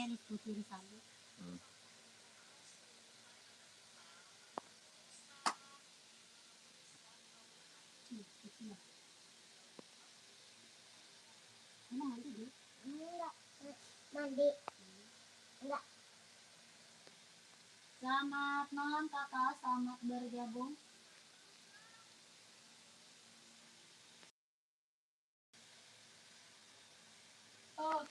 Mary Putri Rizaldo. Mandi. Enggak. Selamat malam kakak, selamat bergabung. Oh.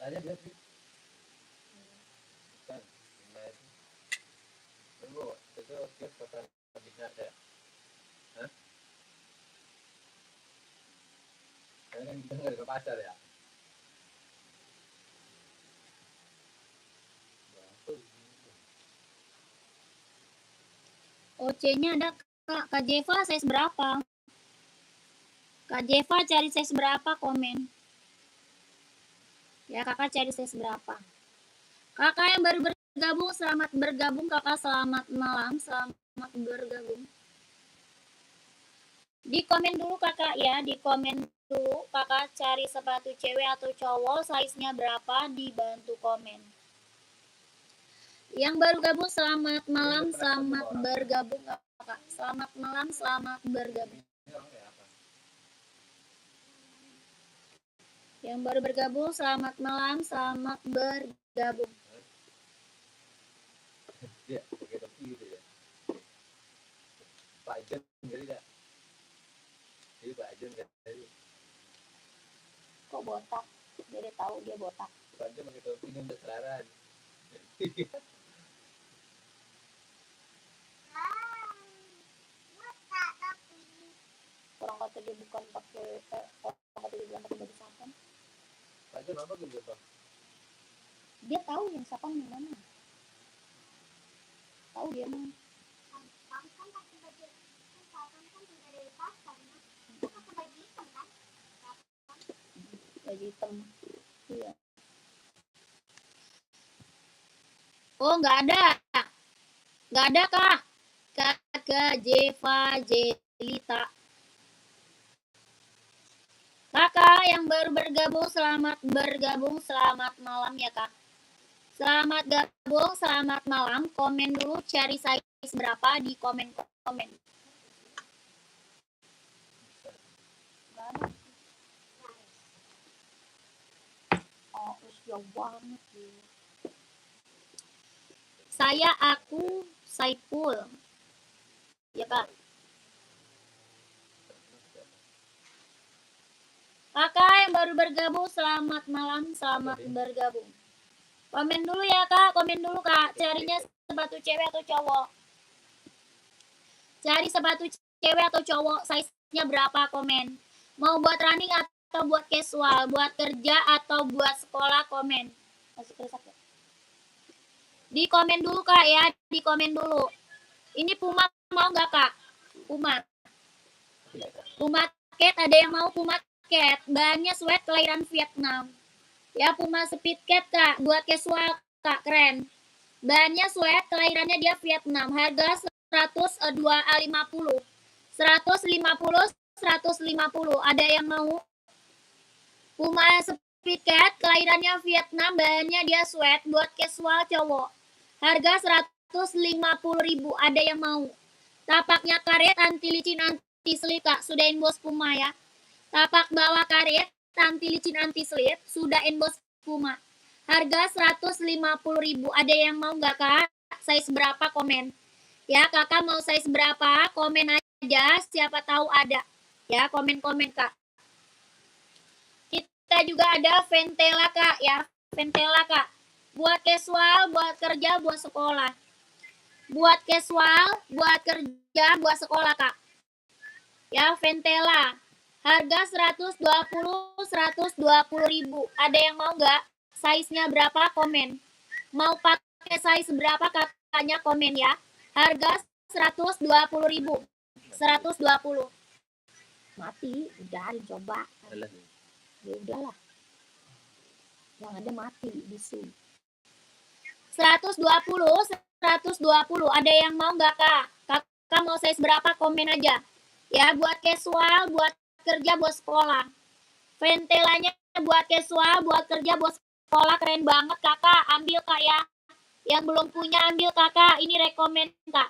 Aja dia sih. Kan, tunggu, itu kios kosan habisnya ada. Hah? Karena kan kita nggak ke pasar ya. OC-nya ada kak. Kak Jeva size berapa? Kak Jeva cari size berapa komen? Ya kakak cari size berapa? Kakak yang baru bergabung, selamat bergabung kakak, selamat malam, selamat bergabung. Di komen dulu kakak ya, di komen dulu kakak cari sepatu cewek atau cowok, size-nya berapa, dibantu komen. Yang baru gabung selamat malam, selamat bergabung kakak. Selamat malam, selamat bergabung. Yang baru bergabung selamat malam, selamat bergabung. Ya, pakai topi gitu ya. Pak Jen jadi enggak? Jadi Pak Jen enggak jadi. Kok botak? Dia tahu dia botak. Pak Jen pakai topi ini udah selaran. Orang kata dia bukan pakai orang kata dia bilang pakai baju sapam. Pak Jen apa gitu Pak? Dia tahu yang sapam yang mana. Tahu dia mah. Baju hitam. Iya. Oh nggak ada kak. Kakak Jeva Jelita. Kakak yang baru bergabung selamat bergabung, selamat malam ya kak. Selamat gabung, selamat malam. Komen dulu cari size berapa di komen-komen. Oh, jauh banget. Aku Saiful. Ya kak. Kakak yang baru bergabung selamat malam, selamat bergabung. Komen dulu ya kak, komen dulu kak. Carinya sepatu cewek atau cowok? Cari sepatu cewek atau cowok, size-nya berapa komen? Mau buat running atau buat casual, buat kerja atau buat sekolah komen. Masih kerusak ya? Di komen dulu kak ya, di komen dulu. Ini Puma mau nggak kak? Puma Cat, ada yang mau Puma Cat? Bahannya sweat kelahiran Vietnam. Ya Puma Speed Cat kak, buat casual kak, keren. Bahannya sweat, kelahirannya dia Vietnam. Harga 150. 150. Ada yang mau? Puma Speed Cat, kelahirannya Vietnam, bahannya dia sweat, buat casual cowok. Harga 150.000. Ada yang mau? Tapaknya karet, anti licin, anti slip kak. Sudah inbox Puma ya. Tapak bawah karet, anti licin, anti slip. Sudah inbox Puma. Harga 150.000. Ada yang mau nggak kak? Size berapa komen? Ya kakak mau size berapa? Komen aja. Siapa tahu ada. Ya komen-komen kak. Kita juga ada Ventela kak ya. Ventela kak. Buat casual, buat kerja, buat sekolah. buat casual, buat kerja, buat sekolah, Kak. Ya, Ventela. Harga 120.000. Ada yang mau nggak? Size-nya berapa? Komen. Mau pakai size berapa kakaknya? Komen ya. Harga 120.000. 120. Mati, udahin coba. Alah. Ya udahlah. Yang ada mati bisu. 120. Ada yang mau nggak, Kak? Kakak mau size berapa? Komen aja. Ya, buat casual, buat kerja, buat sekolah. Ventelanya buat casual, buat kerja, buat sekolah, keren banget, Kakak. Ambil, Kak, ya. Yang belum punya ambil, Kakak. Ini rekomen, Kak.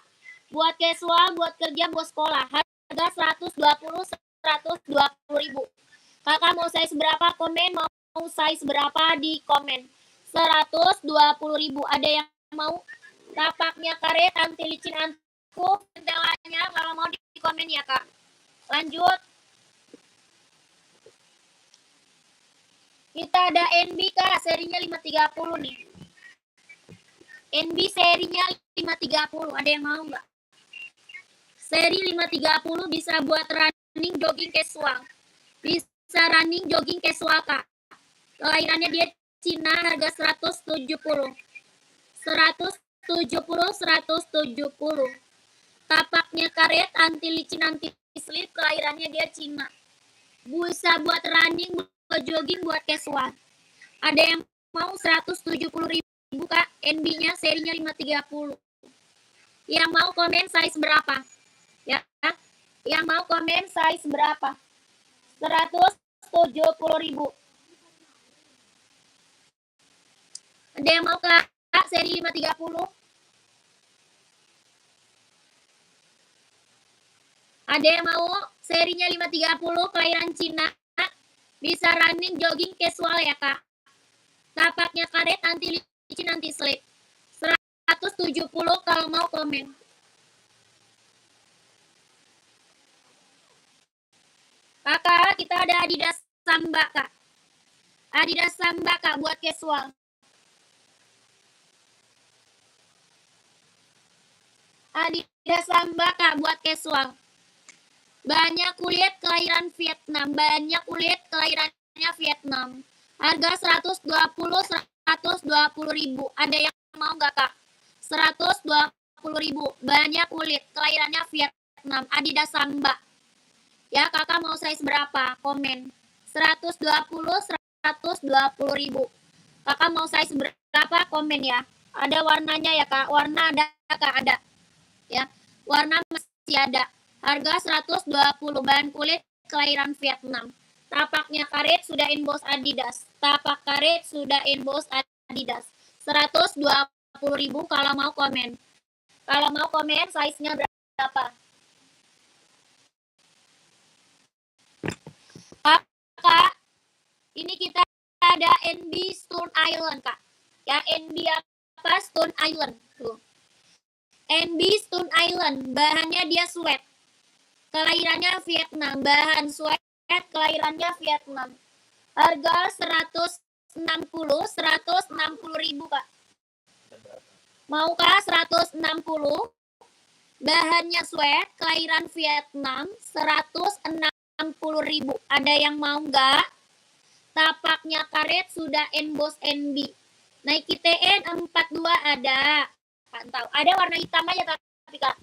Buat casual, buat kerja, buat sekolah. Harga 120.000. Kakak mau size berapa? Komen. Mau size berapa di komen. 120.000. Ada yang mau? Tapaknya karet, anti licin, anti ventelanya. Kalau mau di komen ya, Kak. Lanjut. Kita ada NB, Kak. Serinya 530 nih. NB serinya 530. Ada yang mau nggak? Seri 530 bisa buat running, jogging, casual. Bisa running, jogging, casual, Kak. Kelahirannya dia Cina, harga 170. 170. Tapaknya karet, anti licin, anti slip. Kelahirannya dia Cina. Bisa buat running, buat jogging, buat casual. Ada yang mau 170.000, Kak. NB-nya serinya 530. Yang mau komen size berapa? Ya, yang mau komen size berapa? 170.000. Ada yang mau, Kak? Seri 530. Ada yang mau serinya 530, kelahiran Cina. Bisa running, jogging, casual ya, Kak. Tapaknya karet, anti licin, anti slip. 170 kalau mau komen. Kakak, kita ada Adidas Samba, Kak. Adidas Samba, Kak, buat casual. Adidas Samba, Kak, buat casual. Banyak kulit, kelahiran Vietnam. Banyak kulit, kelahirannya Vietnam. Harga 120.000. Ada yang mau nggak, Kak? 120.000. Banyak kulit, kelahirannya Vietnam. Adidas Samba. Ya, Kakak mau size berapa? Komen. 120.000. Kakak mau size berapa? Komen ya. Ada warnanya ya, Kak. Warna ada, Kak, ada. Ya, warna masih ada. Harga 120. Bahan kulit, kelahiran Vietnam. Tapaknya karet, sudah emboss Adidas. Tapak karet sudah emboss Adidas. 120.000 kalau mau komen. Kalau mau komen size-nya berapa? Kak, ini kita ada NB Stone Island, Kak. Ya, NB apa? Stone Island. Tuh. NB Stone Island. Bahannya dia sweat. Kelahirannya Vietnam. Bahan sweat, kelahirannya Vietnam. Harga 160.000, Kak. Mau, Kak? 160. Bahannya sweat, kelahiran Vietnam. 160.000. Ada yang mau nggak? Tapaknya karet, sudah emboss NB. Nike TN 42 ada. Pantau. Ada warna hitam aja, tapi, Kak.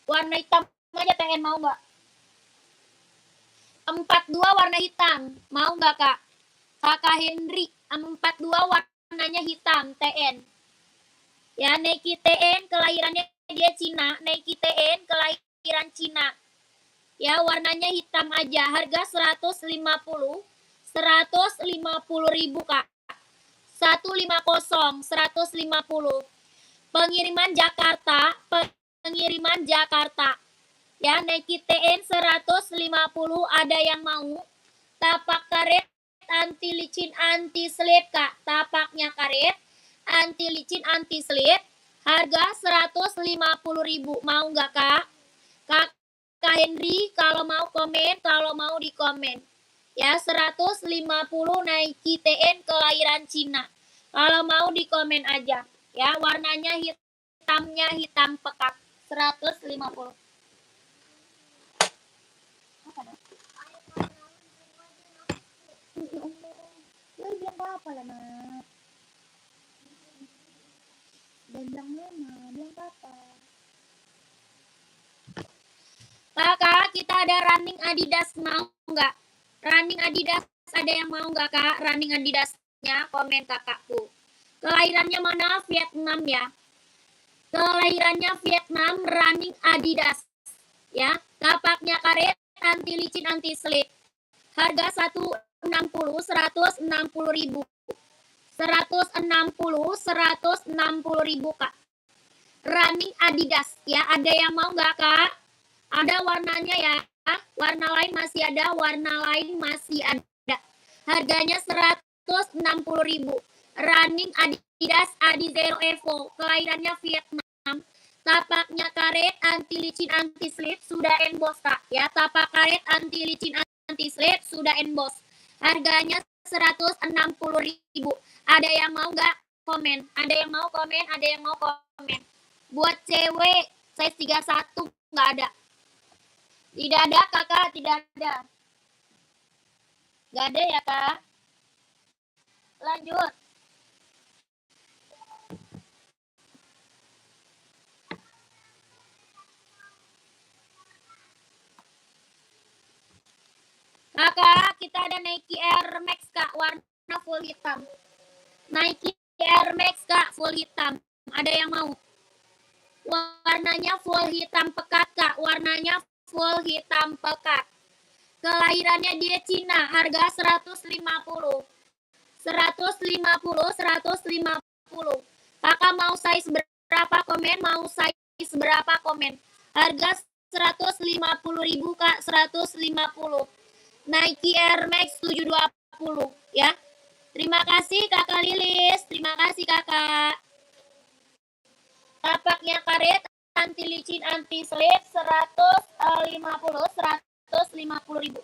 Warna hitam aja TN, mau nggak? 42 warna hitam. Mau nggak, Kak? Kakak Henry 42 warnanya hitam TN. Ya, Nike TN kelahirannya dia Cina. Nike TN kelahiran Cina. Ya, warnanya hitam aja. Harga 150. 150.000, Kak. 150. 150. Pengiriman Jakarta. Pengiriman Jakarta. Ya, Nike TN 150. Ada yang mau? Tapak karet, anti licin, anti slip, Kak. Tapaknya karet, anti licin, anti slip. Harga 150.000. Mau nggak, Kak? Kak Henry, kalau mau komen, kalau mau di komen. Ya, 150 Nike TN kelahiran Cina. Kalau mau di komen aja. Ya, warnanya hitam. hitamnya hitam pekat 150. Apa dah? Ya bilang apa lah nak? Dan bilang mana? Bilang apa? Kakak, kita ada running Adidas, mau nggak? Running Adidas ada yang mau nggak kak? Running Adidasnya komen kakakku. Kelahirannya mana? Vietnam ya. Kelahirannya Vietnam, running Adidas. Ya, tapaknya karet, anti licin, anti slip. Harga 160, 160 ribu. 160 ribu kak. Running Adidas ya. Ada yang mau nggak kak? Ada warnanya ya. Warna lain masih ada. Warna lain masih ada. Harganya 160 ribu. Running Adidas Adi Zero Evo. Kelahirannya Vietnam. Tapaknya karet, anti licin, anti slip. Sudah emboss kak. Ya, tapak karet, anti licin, anti slip. Sudah emboss. Harganya 160 ribu. Ada yang mau nggak? Komen. Ada yang mau komen? Ada yang mau komen? Buat cewek size 31 nggak ada. Tidak ada kakak, tidak ada. Nggak ada ya kak. Lanjut. Kakak, kita ada Nike Air Max kak, warna full hitam. Nike Air Max kak, full hitam. Ada yang mau? Warnanya full hitam pekat kak, warnanya full hitam pekat. Kelahirannya dia Cina, harga 150. 150. Kakak mau size berapa komen? Mau size berapa komen? Harga 150 ribu kak, 150. Nike Air Max 720 ya. Terima kasih kakak Lilis, terima kasih kakak. Tapaknya karet, anti licin, anti slip 150 ribu.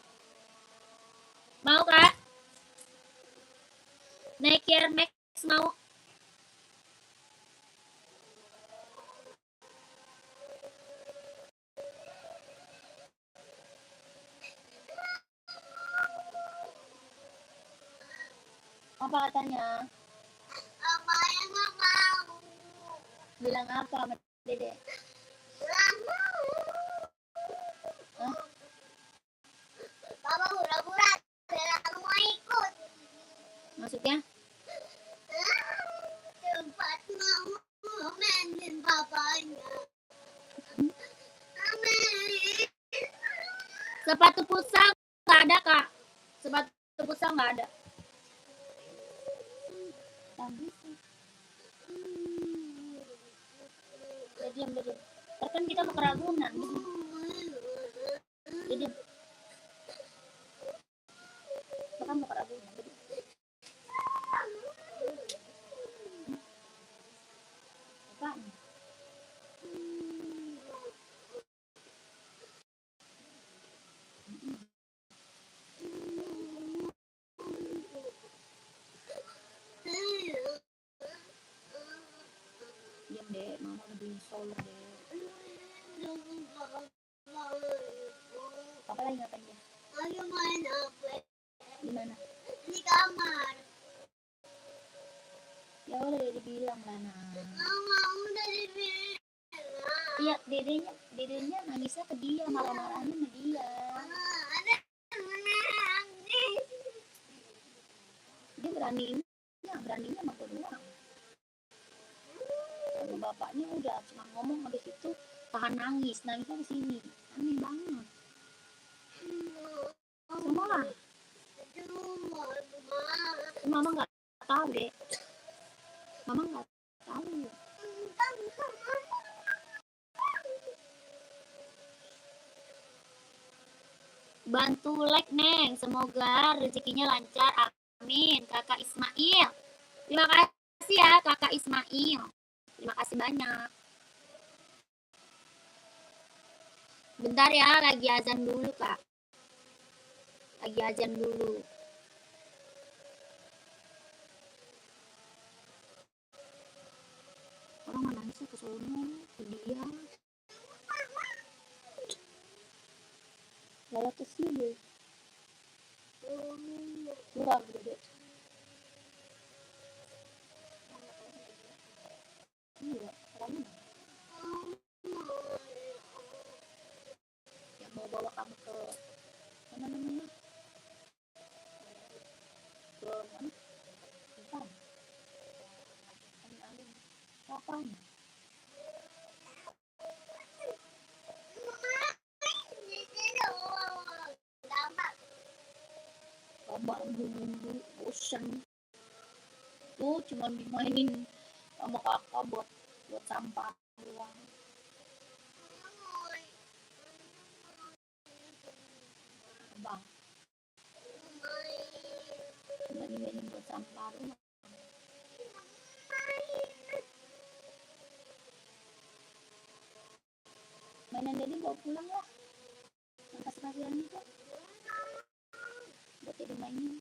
Mau kak? Nike Air Max mau? Apa katanya? Apa yang nggak mau? Bilang apa sama dede? Nggak mau. Hah? Papa pura-pura bilang mau ikut. Maksudnya? Tempat mau mainin papanya. Amin. Sepatu futsal nggak ada kak. Sepatu futsal nggak ada. Diam. Kan kita mau ke Ragunan. Jadi kita mau ke Ragunan. Apaan? Diam deh, mama udah beli solar deh. Papa lagi ngapain dia? Ayo main apa? Di mana? Di kamar. Ya udah dibilang lah nak. Mama udah dibilang. Iya, dedenya nangisnya ke dia, marah-marahnya ke dia. Ada menangis. Dia beraninya sama aku doang. Sama bapaknya udah cuma ngomong, habis itu tahan nangisnya di sini. Aneh banget. Semua lah. Mama nggak tahu deh. Mama nggak tahu. Bantu like neng, semoga rezekinya lancar, amin. Kakak Ismail, terima kasih ya kakak Ismail, terima kasih banyak. Bentar ya, lagi azan dulu kak, lagi azan dulu. Orang mana sih? ke sono ke dia lewat ke sini kurang gede iya kamu yang mau bawa kamu ke mana namanya ke mana Kapan? Alin-alin. Kapan? Gambar bumbu bosan. Tuh cuma dimainin sama kakak buat sampah doang. Abang. Cuma dimainin buat sampah doang. Mainan Dede bawa pulang lah. Yang kasih-kasihan itu. Buat Dede mainin.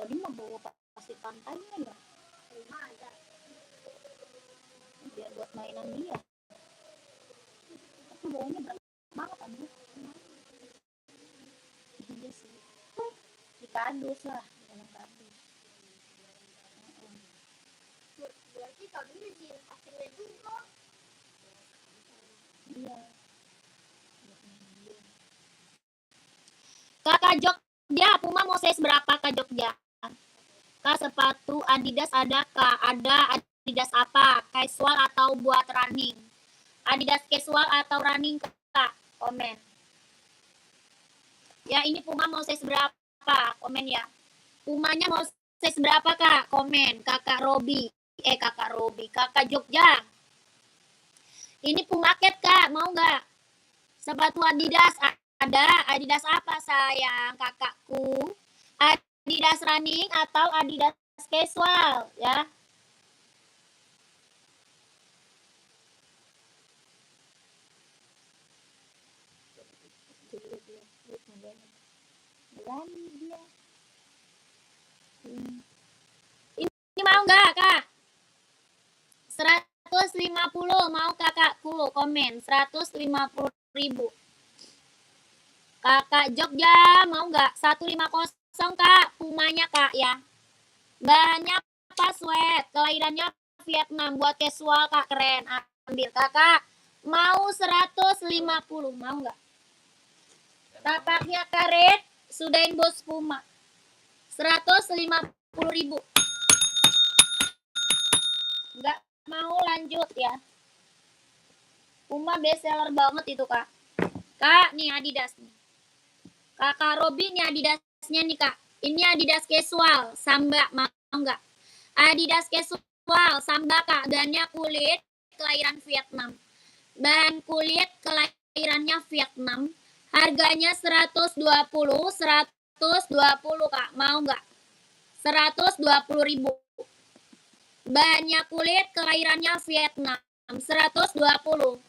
Jadi mau bawa pasir pantainya ya? Biar buat mainan dia. Tapi bawanya berat banget kan bu? Iya sih. Di kardus lah, dalam kardus. Berarti tadi di akhirnya juga. Iya. Kakak Jogja, Puma mau size berapa Kak Jogja? Kak sepatu Adidas ada Kak? Ada Adidas apa? Casual atau buat running? Adidas casual atau running Kak? Komen. Ya ini Puma mau size berapa? Komen ya. Pumanya mau size berapa Kak? Komen. Kakak Robi. Kakak Jogja. Ini Pumaket Kak, mau nggak? Sepatu Adidas ada. Adidas apa sayang kakakku? Adidas running atau Adidas casual ya? Ini mau nggak Kak? 150 mau kakakku, komen 150.000. Kakak Jogja mau nggak? 150 Kak, Pumanya Kak ya. Bahannya apa sweat? Kelahirannya Vietnam, buat casual Kak, keren. Ambil Kakak. Mau 150, mau nggak? Tapaknya karet, sudahin bos Puma. 150.000. Nggak mau lanjut ya. Puma best seller banget itu Kak. Kak, nih Adidas nih. Kakak Robi nih Adidasnya nih Kak. Ini Adidas casual, Samba, mau nggak? Adidas casual, Samba Kak. Bahannya kulit, kelahiran Vietnam. Bahan kulit, kelahirannya Vietnam. Harganya 120 Kak. Mau nggak? 120.000. Bahannya kulit, kelahirannya Vietnam. 120.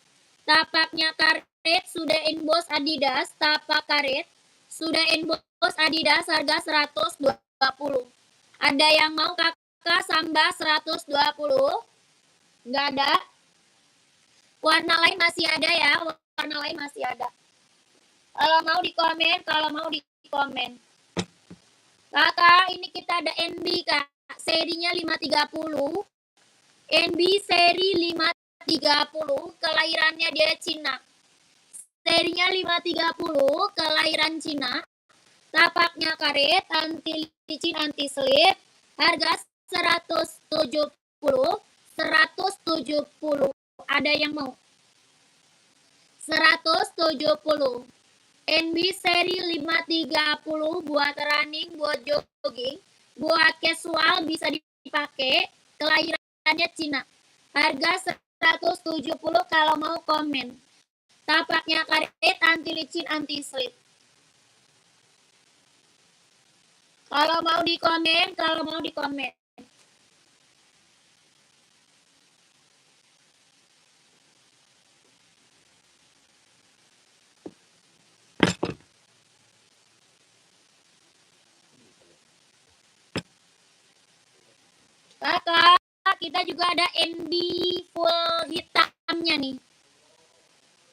Tapaknya karet, sudah inbox Adidas. Tapak karet, sudah inbox Adidas, harga 120. Ada yang mau kakak Samba 120? Nggak ada. Warna lain masih ada ya. Warna lain masih ada. Kalau mau di komen. Kakak, ini kita ada NB Kak. Serinya 530. NB seri 530. Kelahirannya dia Cina. Serinya 530. Kelahiran Cina. Tapaknya karet, anti licin, anti slip. Harga 170. 170. Ada yang mau? 170. NB seri 530 buat running, buat jogging, buat casual bisa dipakai. Kelahirannya Cina. Harga 170 kalau mau komen. Tapaknya karet, anti licin, anti slip. Kalau mau di komen. Kakak, kita juga ada NB full hitamnya nih.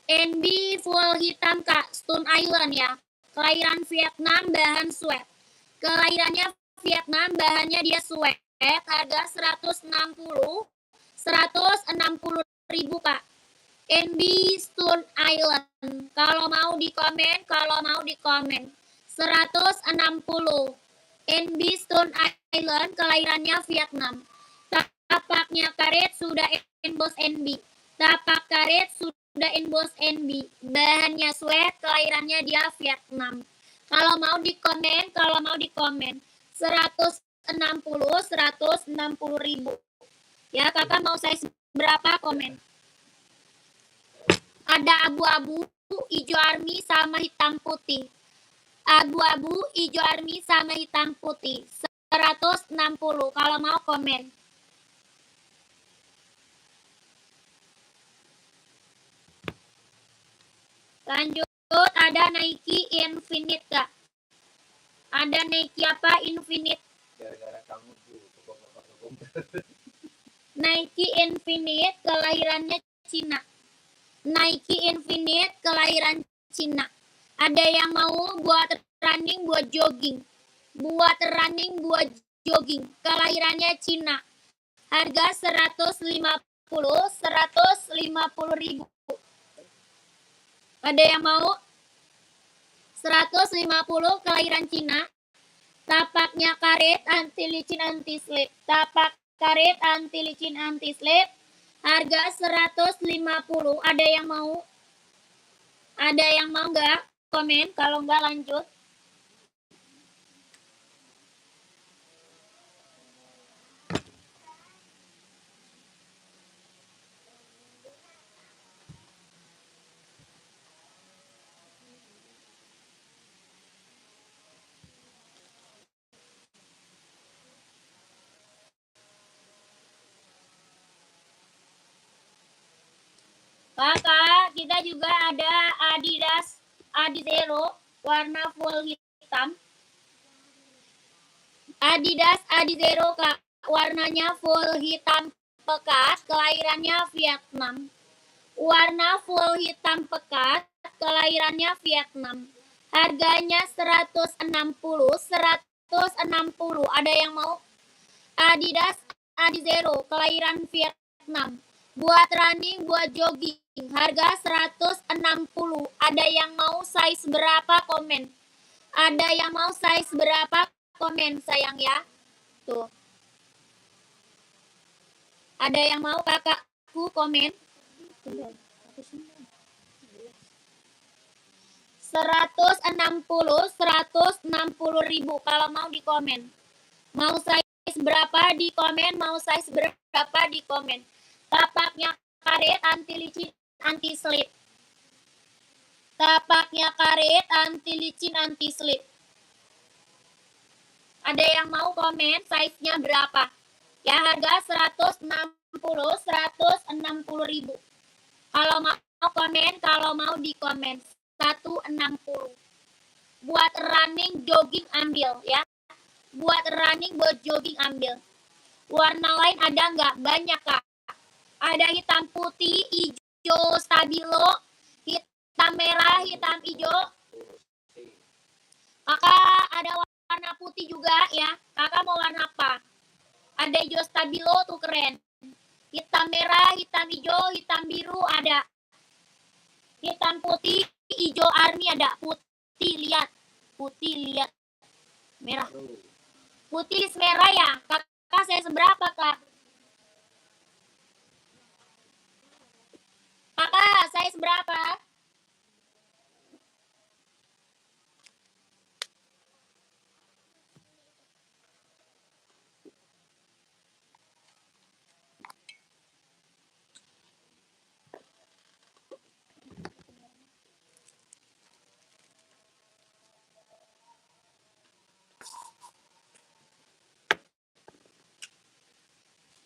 NB full hitam kak, Stone Island ya. Kelahiran Vietnam, bahan sweat. Kelahirannya Vietnam, bahannya dia sweat. Harga 160 ribu kak. NB Stone Island. Kalau mau di komen. 160. NB Stone Island, kelahirannya Vietnam. Tapaknya karet sudah emboss NB. Tapak karet sudah emboss NB. Bahannya sweat, kelahirannya dia Vietnam. Kalau mau di komen. 160 ribu. Ya, kakak mau size berapa komen? Ada abu-abu, hijau army sama hitam putih. Abu-abu, hijau army sama hitam putih. 160 kalau mau komen. Lanjut, ada Nike Infinite kak. Ada Nike apa Infinite? Gara-gara kamu tuh toko-toko. Nike Infinite, kelahirannya Cina. Nike Infinite, kelahiran Cina. Ada yang mau buat running, buat jogging. Kelahirannya Cina. Harga 150 ribu. Ada yang mau? 150, kelahiran Cina. Tapaknya karet, anti licin, anti slip. Tapak karet, anti licin, anti slip. Harga 150. Ada yang mau? Ada yang mau nggak? Komen. Kalau nggak lanjut. Kakak, kita juga ada Adidas Adizero warna full hitam. Adidas Adizero kak, warnanya full hitam pekat, kelahirannya Vietnam. Warna full hitam pekat, kelahirannya Vietnam. Harganya 160. Ada yang mau? Adidas Adizero, kelahiran Vietnam. Buat running, buat jogging. Harga 160. Ada yang mau size berapa? Komen. Ada yang mau size berapa? Komen sayang ya. Tuh. Ada yang mau kakakku komen? 160 ribu kalau mau di komen. Mau size berapa di komen? Mau size berapa di komen? Tapaknya karet, anti licin, anti slip. Tapaknya karet, anti licin, anti slip. Ada yang mau komen size-nya berapa? Ya, harga 160 ribu. Kalau mau komen, kalau mau di komen. 160. Buat running, jogging ambil ya. Buat running, buat jogging ambil. Warna lain ada nggak? Banyak kak. Ada hitam putih, hijau stabilo, hitam merah, hitam hijau. Kakak ada warna putih juga ya. Kakak mau warna apa? Ada hijau stabilo tuh keren. Hitam merah, hitam hijau, hitam biru ada. Hitam putih, hijau army ada. Putih lihat. Merah. Putih merah ya. Kakak saya seberapa kak? Kakak saya seberapa?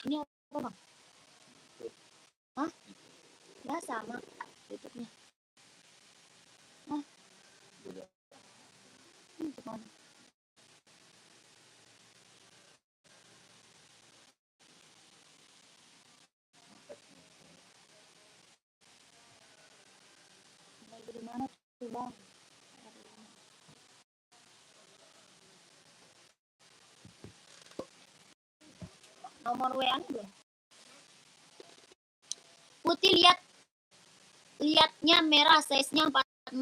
Ini apa bang? Hah? Ya sama tutupnya. Hah? Tutup mana? Gimana tuh bang? Nomor WA gue. Putih lihatnya merah, size-nya 44.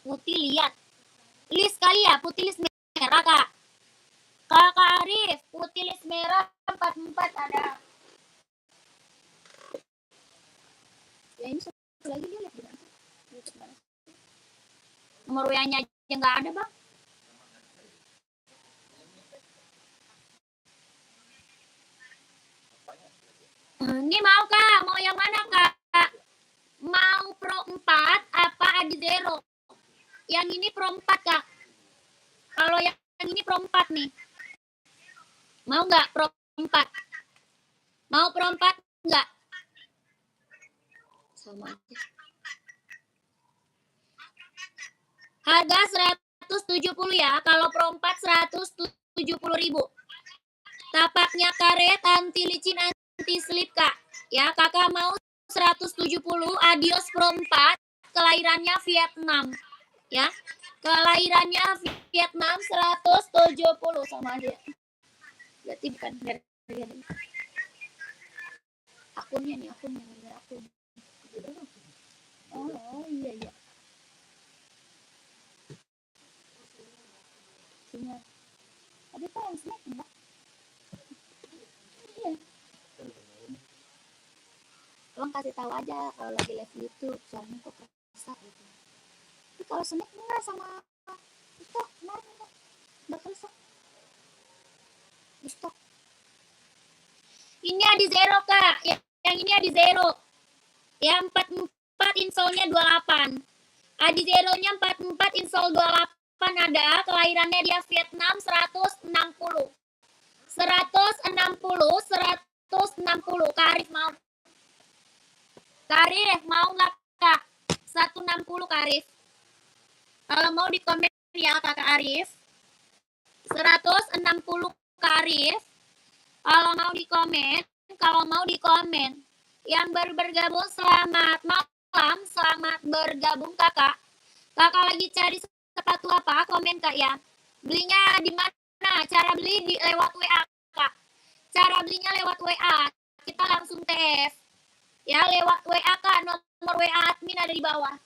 Putih lihat. List kali ya, putih list merah kak. Kakak Arif, putih list merah 44 ada. Ya ini satu lagi dia lihat di mana? Nomor WA-nya aja nggak ada bang. Ini mau kak, mau yang mana kak? Mau Pro 4 apa Adi Zero? Yang ini Pro 4 kak. Kalau yang ini Pro 4 nih. Mau nggak Pro 4? Mau Pro 4 nggak? Sama aja. Harga 170 ya. Kalau Pro 4 170.000. Tapaknya karet, anti licin, anti slip kak. Ya kakak mau 170 Adios Pro 4. Kelahirannya Vietnam. Ya. Kelahirannya Vietnam 170 sama aja. Berarti bukan dari akunnya nih, akun. Oh iya. Sini. Tapi kok yang snack enggak? Iya. Tolong kasih tahu aja kalau lagi live YouTube, soalnya kok rusak gitu. Tapi kalau snack enggak sama itu kemarin enggak rusak. Stok. Ini Adi Zero kak, yang ini Adi Zero. Ya 44 insolnya 28. Adi Zero-nya 44 insol 28 ada. Kelahirannya dia Vietnam 160. 160. Kak Arif mau? Kak Arif mau nggak kak? 160 Kak Arif. Kalau mau di komen ya Kak Arif. 160 Kak Arif. Kalau mau di komen. Yang baru bergabung selamat malam, selamat bergabung kakak. Kakak lagi cari sepatu apa? Komen kak ya. Belinya di mana? Cara beli lewat WA kak. Cara belinya lewat WA. Kita langsung TF. Ya lewat WA kak. Nomor WA admin ada di bawah.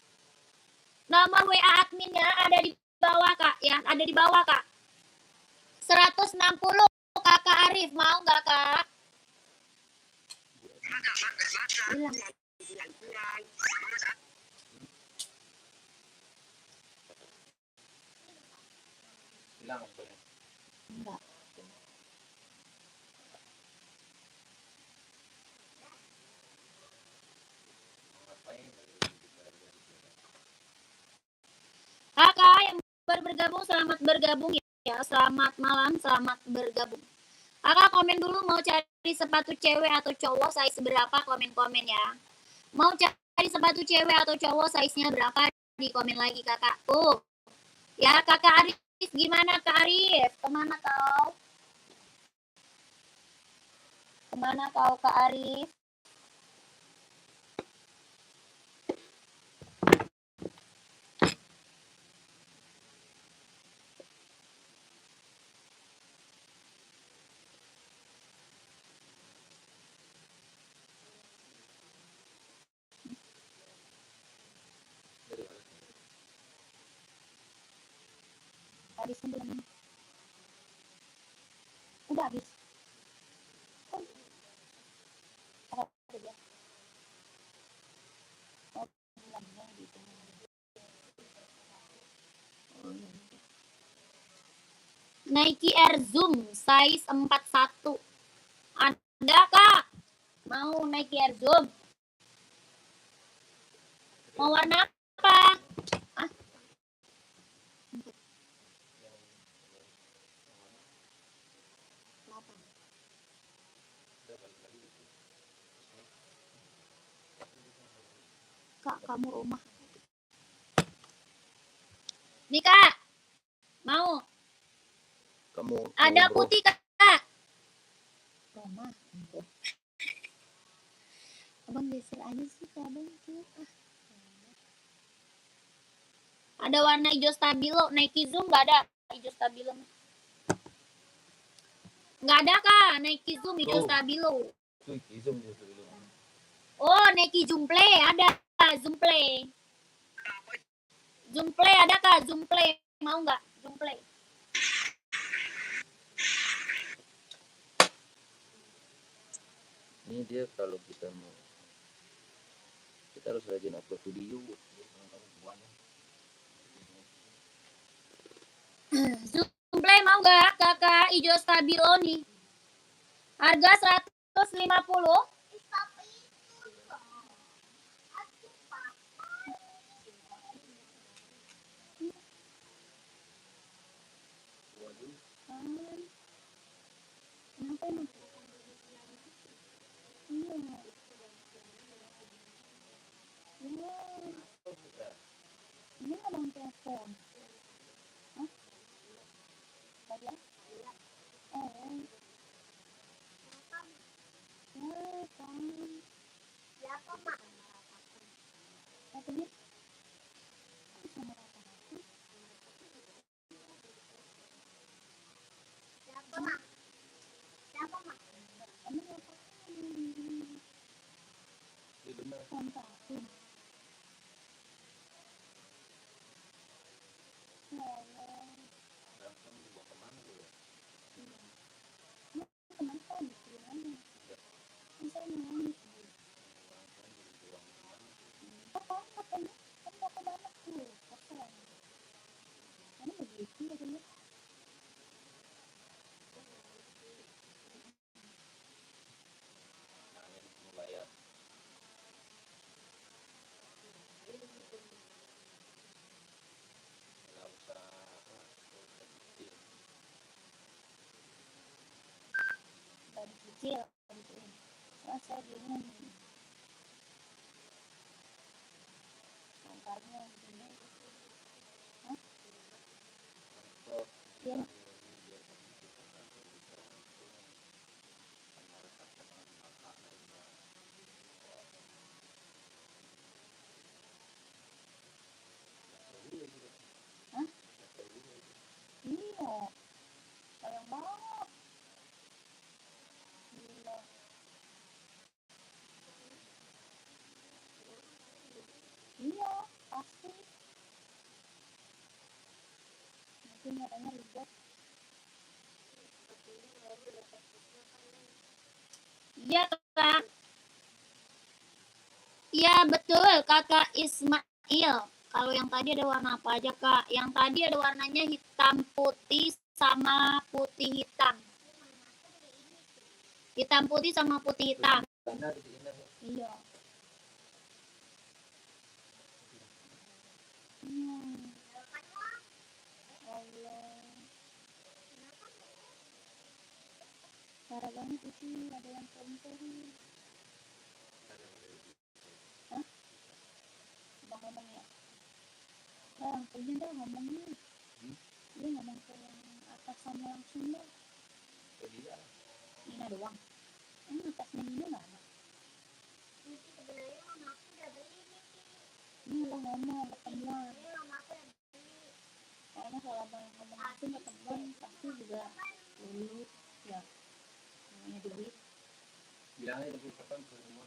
Nomor WA adminnya ada di bawah kak. Ya ada di bawah kak. 160 kakak Arif mau nggak kak? Hilang. Enggak. Kakak yang baru bergabung selamat bergabung ya. Selamat malam, selamat bergabung. Kakak komen dulu mau cari sepatu cewek atau cowok size berapa, komen-komen ya. Mau cari sepatu cewek atau cowok size-nya berapa, di komen lagi kakak. Tuh. Ya kakak Arif gimana kak Arif? Kemana kau? Kemana kau kak Arif? Habis belum? Udah habis. Nike Air Zoom size 41. Ada kak? Mau Nike Air Zoom? Mau warna apa? Ah. Kak, kamu rumah. Nih kak, mau? Kamu ada putih kak. Rumah. Abang geser aja sih kak abang tuh. Ada warna hijau stabilo. Nike Zoom nggak ada hijau stabilo. Nggak ada kak, Nike Zoom hijau Tuh. stabilo. Itu Zoom justru dulu. Oh, Nike Zoom Play ada. Zoom Play. Zoom Play ada kak, Zoom Play. Mau nggak? Zoom Play. Ini dia kalau kita mau, kita harus rajin upload video. Zoom Play mau nggak kakak hijau stabilo nih? Harga 150. Kenapa ini? Iya. Ini abang telepon. Hah? Tadi? Oh. Siapa mak? Satu menit. Siapa mak? Siapa mak? Ini apa? Dia benar. Kontakin. Ya Allah. Langsung dibawa kemana tuh ya? Kenapa gitu ya? Bisa nangis. Apa kan berapa banyak tuh? Kosong. Ini begitu ya dulu. Mulai ya. Nggak usah kecil. Dari kecil gitu. Wah, saya bingung. Antarnya begini. Hah? Iya. Hah? Iya. Sayang banget. Gila. Iya, pasti. Mungkin katanya ribet. Iya, Kak. Iya, betul, Kakak Ismail. Kalau yang tadi ada warna apa aja, Kak? Yang tadi ada warnanya hitam putih sama putih hitam. Hitam putih sama putih hitam. Benar di sini. Iya. Allah. Parah banget itu, ada yang kompor. Hah? Bang ngomong ya? Bang, punya dah ngomongnya. Dia ngomong ke yang atas sama langsung dah. Dia. Nina doang. Ini atasnya Nina nggak ada. Ini sebenarnya mama aku udah beli nih. Ini abang ngomong ketemuan. Ini mama aku udah beli. Kayaknya kalau abang ngomong langsung ketemuan pasti juga dulu ya. Namanya duit. Bilangnya lebih kapan ke semua.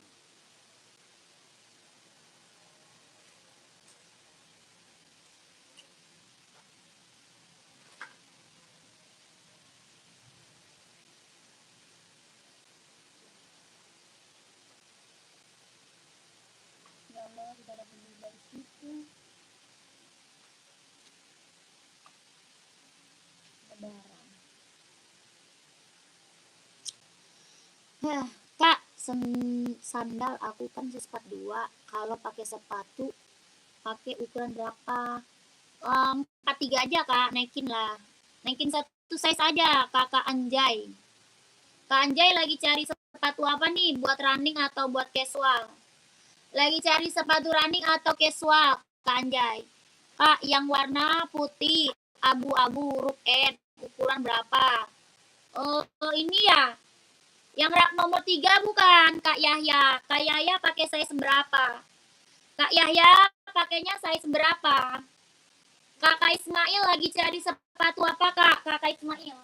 Ya Allah, kita ada beli dari situ. Lebaran. Kak, sandal aku kan sepat 2. Kalau pakai sepatu, pakai ukuran berapa? 43 aja, Kak. Naikin lah. Naikin satu size aja, Kakak Anjay. Kak Anjay lagi cari sepatu apa nih? Buat running atau buat casual? Lagi cari sepatu running atau casual, Kak Anjay? Kak, yang warna putih, abu-abu, huruf N, ukuran berapa? Ini ya, yang rak nomor 3 bukan, Kak Yahya. Kak Yahya pakai size berapa? Kak Yahya pakainya size berapa? Kakak Ismail lagi cari sepatu apa, Kak? Kakak Ismail.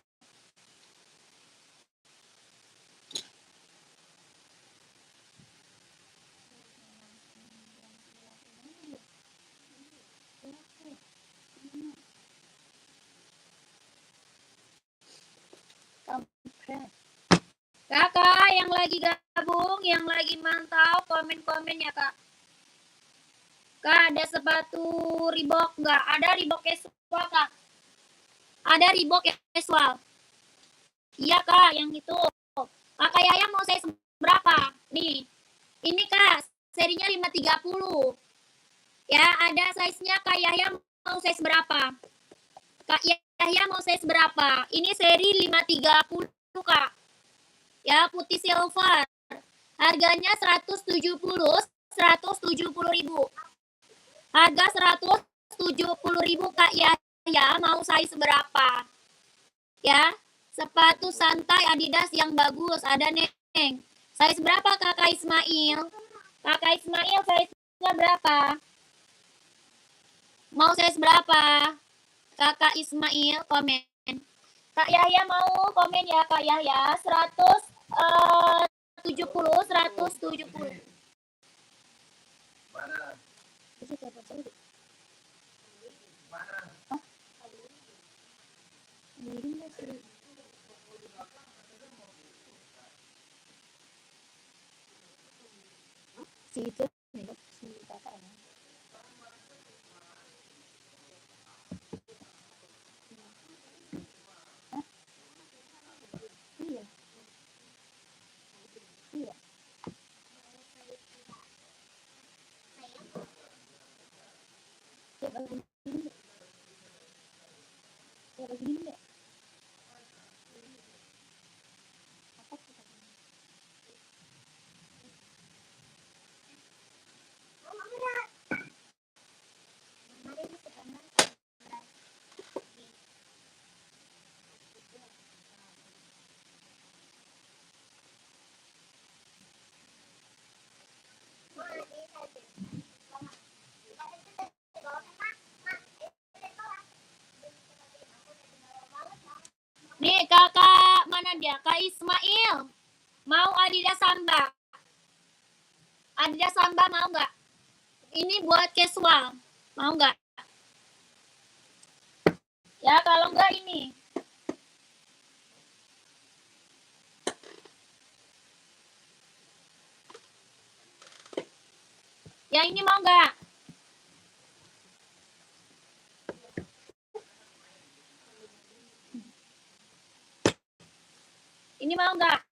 Kakak yang lagi gabung, yang lagi mantau, komen-komen ya, Kak. Kak, ada sepatu Reebok nggak? Ada Reebok casual, Kak. Ada Reebok casual. Iya, Kak, yang itu. Kakak Yaya mau size berapa? Nih, ini, Kak, serinya 530. Ya, ada size-nya. Kak Yaya mau size berapa? Kak Yaya mau size berapa? Ini seri 530, Kak. Ya, putih silver. Harganya 170 ribu. Harga 170 ribu, Kak Yaya. Mau size berapa? Ya, sepatu santai Adidas yang bagus. Ada, Neng. Size berapa, Kakak Ismail? Kakak Ismail size-nya berapa? Mau size berapa? Kakak Ismail komen. Kak Yahya mau komen ya, Kak Yahya. 170. Mana? Si itu si kakaknya. Iya. Iya. Ya, bagi ini. Ya, bagi ini deh. Nih, kakak mana dia? Kak Ismail. Mau Adidas Samba? Adidas Samba mau nggak? Ini buat casual. Mau nggak? Ya, kalau nggak ini. Ya, ini mau nggak? Ini mau nggak?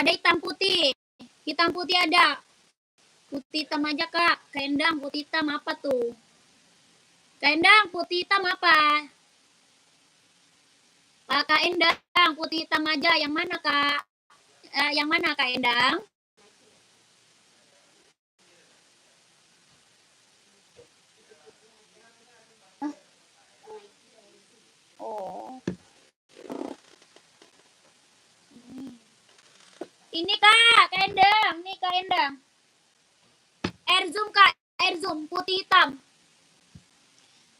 Ada hitam putih. Hitam putih ada. Putih hitam aja, Kak. Kendang putih hitam apa tuh? Kendang putih hitam apa? Kak Endang putih hitam aja. Yang mana, Kak? Yang mana, Kak Endang? Oh. Ini, Kak Endang. Nih, Kak Endang. Air Zoom, Kak. Air Zoom putih hitam.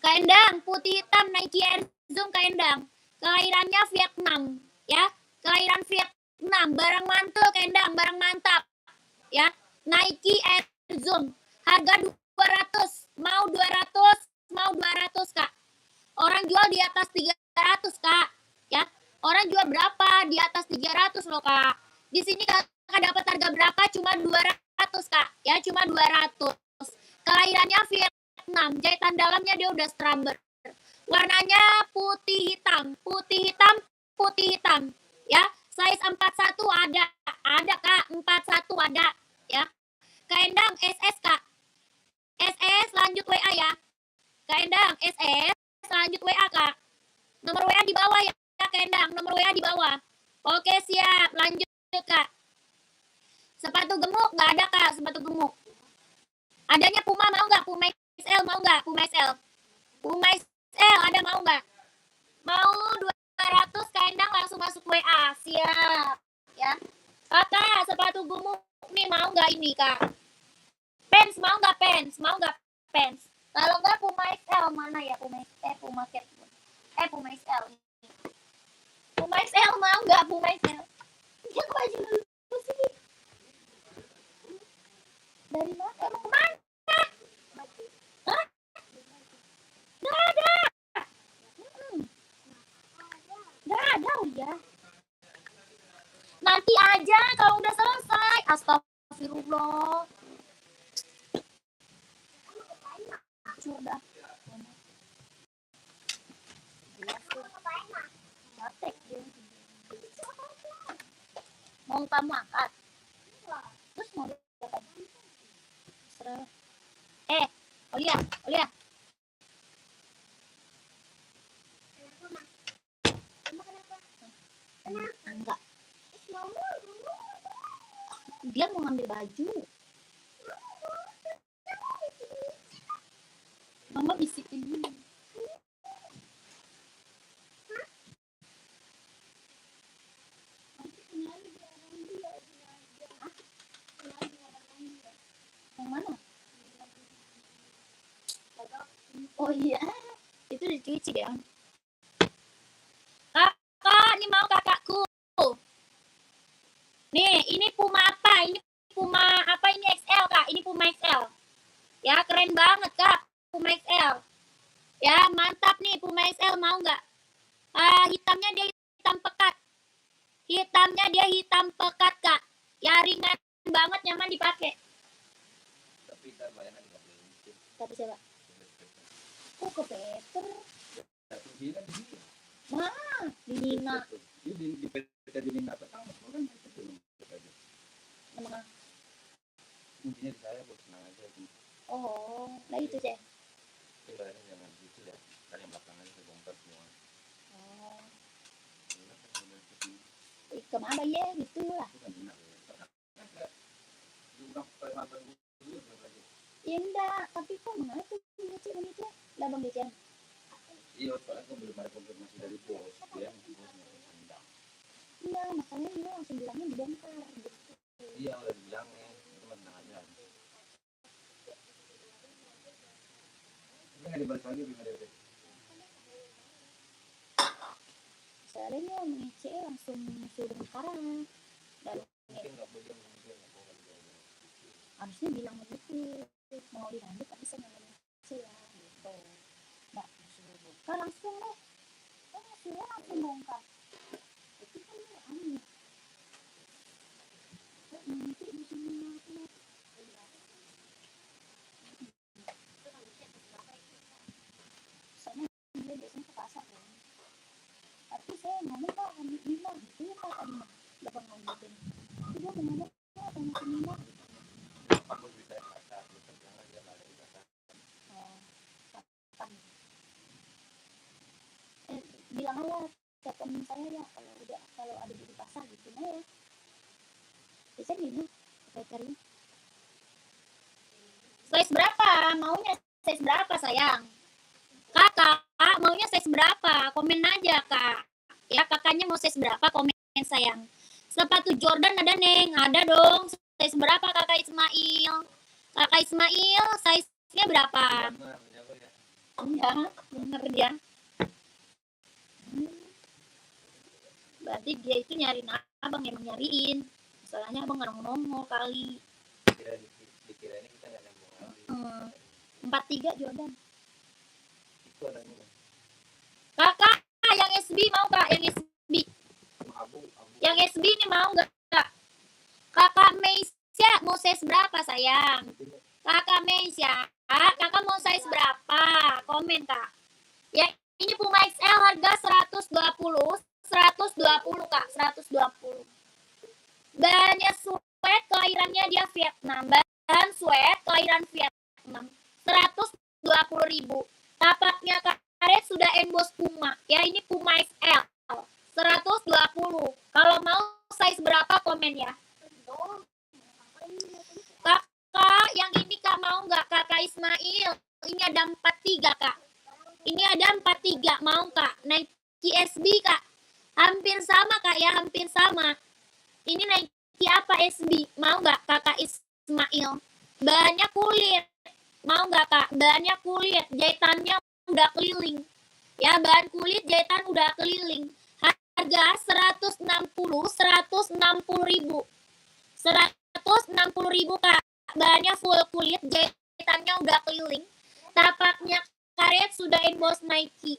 Kak Endang putih hitam Nike Air Zoom, Kak Endang. Kelahirannya Vietnam, ya. Kelahiran Vietnam. Barang mantul, Kak Endang. Barang mantap, ya. Nike Air Zoom. Harga 200. Mau 200, mau 200, Kak. Orang jual di atas 300, Kak. Ya. Orang jual berapa? Di atas 300 loh, Kak. Di sini Kakak dapat harga berapa? Cuma 200, Kak. Ya, cuma 200. Kelahirannya Vietnam. Jahitan dalamnya dia udah strumber. Warnanya putih hitam. Putih hitam, putih hitam. Ya, size 41 ada. Ada, Kak. 41 ada, ya. Kak Endang SS, Kak. SS lanjut WA ya. Kak Endang SS lanjut WA, Kak. Nomor WA di bawah ya, Kak Endang. Nomor WA di bawah. Oke, siap. Lanjut, Kak. Sepatu gemuk nggak ada, Kak. Sepatu gemuk. Adanya Puma mau nggak? Puma XL mau nggak? Puma XL. Puma XL ada mau nggak? Mau 200, Kak Endang langsung masuk WA. Siap. Ya. Kakak, sepatu gemuk nih mau nggak ini, Kak? Pants mau nggak pants? Mau nggak pants? Kalau enggak Puma XL mana ya? Puma Cat. Puma XL. Puma XL mau nggak Puma XL? Yang baju dulu sih. Dari mana? Emang kemana? Hah? Nggak ada. Nggak ada udah. Nanti aja kalau udah selesai. Astagfirullah. Sudah. Mau kamu angkat? Terus mau diapain? Serah. Olia. Enggak. Dia mau ngambil baju. Mama bisikin dulu. Yang mana? Oh iya, itu dicuci ya. Kakak, ini mau kakakku. Nih, ini Puma apa? Ini Puma apa? Ini XL kak. Ini Puma XL. Ya keren banget kak, Puma XL. Ya mantap nih Puma XL, mau nggak? Hitamnya dia hitam pekat. Hitamnya dia hitam pekat kak. Ya ringan banget, nyaman dipakai. Tapi kan layanan nggak boleh mungkin. Tapi siapa? Oh ke Peter. Satu bilang dia. Nah, di Nina. Di PT di Nina pertama kan itu belum bekerja. Emang. Kuncinya di saya buat senang aja. Oh, nah itu sih. Layanan jangan gitu ya. Kan yang belakangan saya bongkar semua. Oh. Kemana ya gitu lah. Itu kan benar. Jumlah permasalahan dulu berapa? Ya enggak, tapi kok mana tuh ngecek lah Bang Dejan. Iya, soalnya kan belum ada konfirmasi dari bos. Dia bosnya enggak. Iya, makanya dia langsung bilangnya dibongkar gitu. Iya, udah dibilangnya. Itu mah tenang aja. Ini nggak dibalik lagi Bima Dewi. Seandainya mengecek langsung suruh sekarang. Dan Mungkin nggak boleh mungkin nggak boleh. harusnya bilang begitu. Mau dilanjut tapi saya nggak ngecek ya gitu. Nggak suruh bongkar langsung deh. Suruh langsung bongkar. Itu kan aneh. Nanti di sini aku. Soalnya dia biasanya ke pasar kan. Tapi saya ngomong kak ambil 5 gitu ya kak tadi mah. Dapat ngomongin. Tapi dia ngomong kak ambil 5. Aku bisa kata, jangan dia nggak ada di kata. Bilang aja ke temen saya ya kalau ada di pasar gitu ya. Biasanya gini, bakery. Size berapa? Maunya size berapa sayang? Kakak maunya size berapa? Komen aja kak. Ya kakaknya mau size berapa? Komen sayang. Sepatu Jordan ada Neng, ada dong. Size berapa kakak Ismail? Kakak Ismail size-nya berapa? Enggak, bener dia. Berarti dia itu nyariin abang, emang nyariin. Masalahnya abang nggak nongol kali. Dikira ini kita nggak nyambung. 43 Jordan. Itu adanya. Kakak, yang SB mau kak? Yang SB. Abu. Yang SB ini mau nggak kak? Kakak Meisya mau size berapa sayang? Kakak Meisya, kakak mau size berapa? Komen kak. Ya ini Puma XL harga 120 kak, 120. Bahannya sweat, kelahirannya dia Vietnam. Bahan sweat, kelahiran Vietnam. 120.000. Tapaknya karet sudah emboss Puma. Ya ini Puma XL. 120. Kalau mau size berapa komen ya. Kakak, yang ini kak mau nggak? Kakak Ismail. Ini ada 43 kak. Ini ada 43, mau kak? Nike SB kak. Hampir sama kak ya, hampir sama. Ini Nike apa SB? Mau nggak kakak Ismail? Bahannya kulit. Mau nggak kak? Bahannya kulit, jahitannya udah keliling. Ya, bahan kulit jahitan udah keliling. Harga 160.000. 160.000 kak. Bahannya full kulit, jahitannya udah keliling. Tapaknya karet sudah emboss Nike.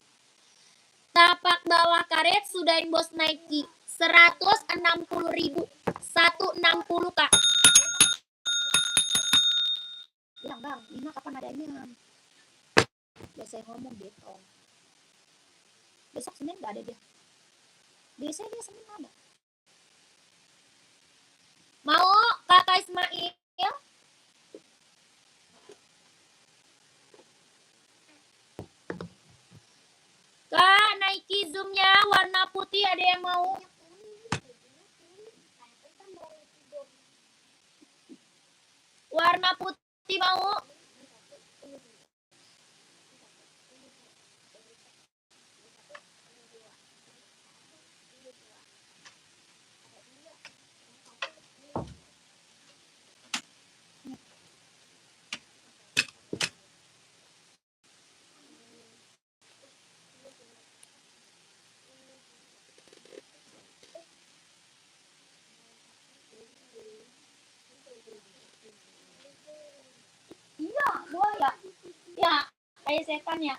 Tapak bawah karet sudah emboss Nike. 160.000. 160 kak. Bilang bang, Lina kapan adanya? Biasa ngomong gitu. Besok Senin gak ada dia. Biasanya dia Senin ada. Mau kakak Ismail? Kak, Nike Zoom-nya warna putih ada yang mau? Warna putih mau? Iya, dua ya. Ya, kayak setan ya.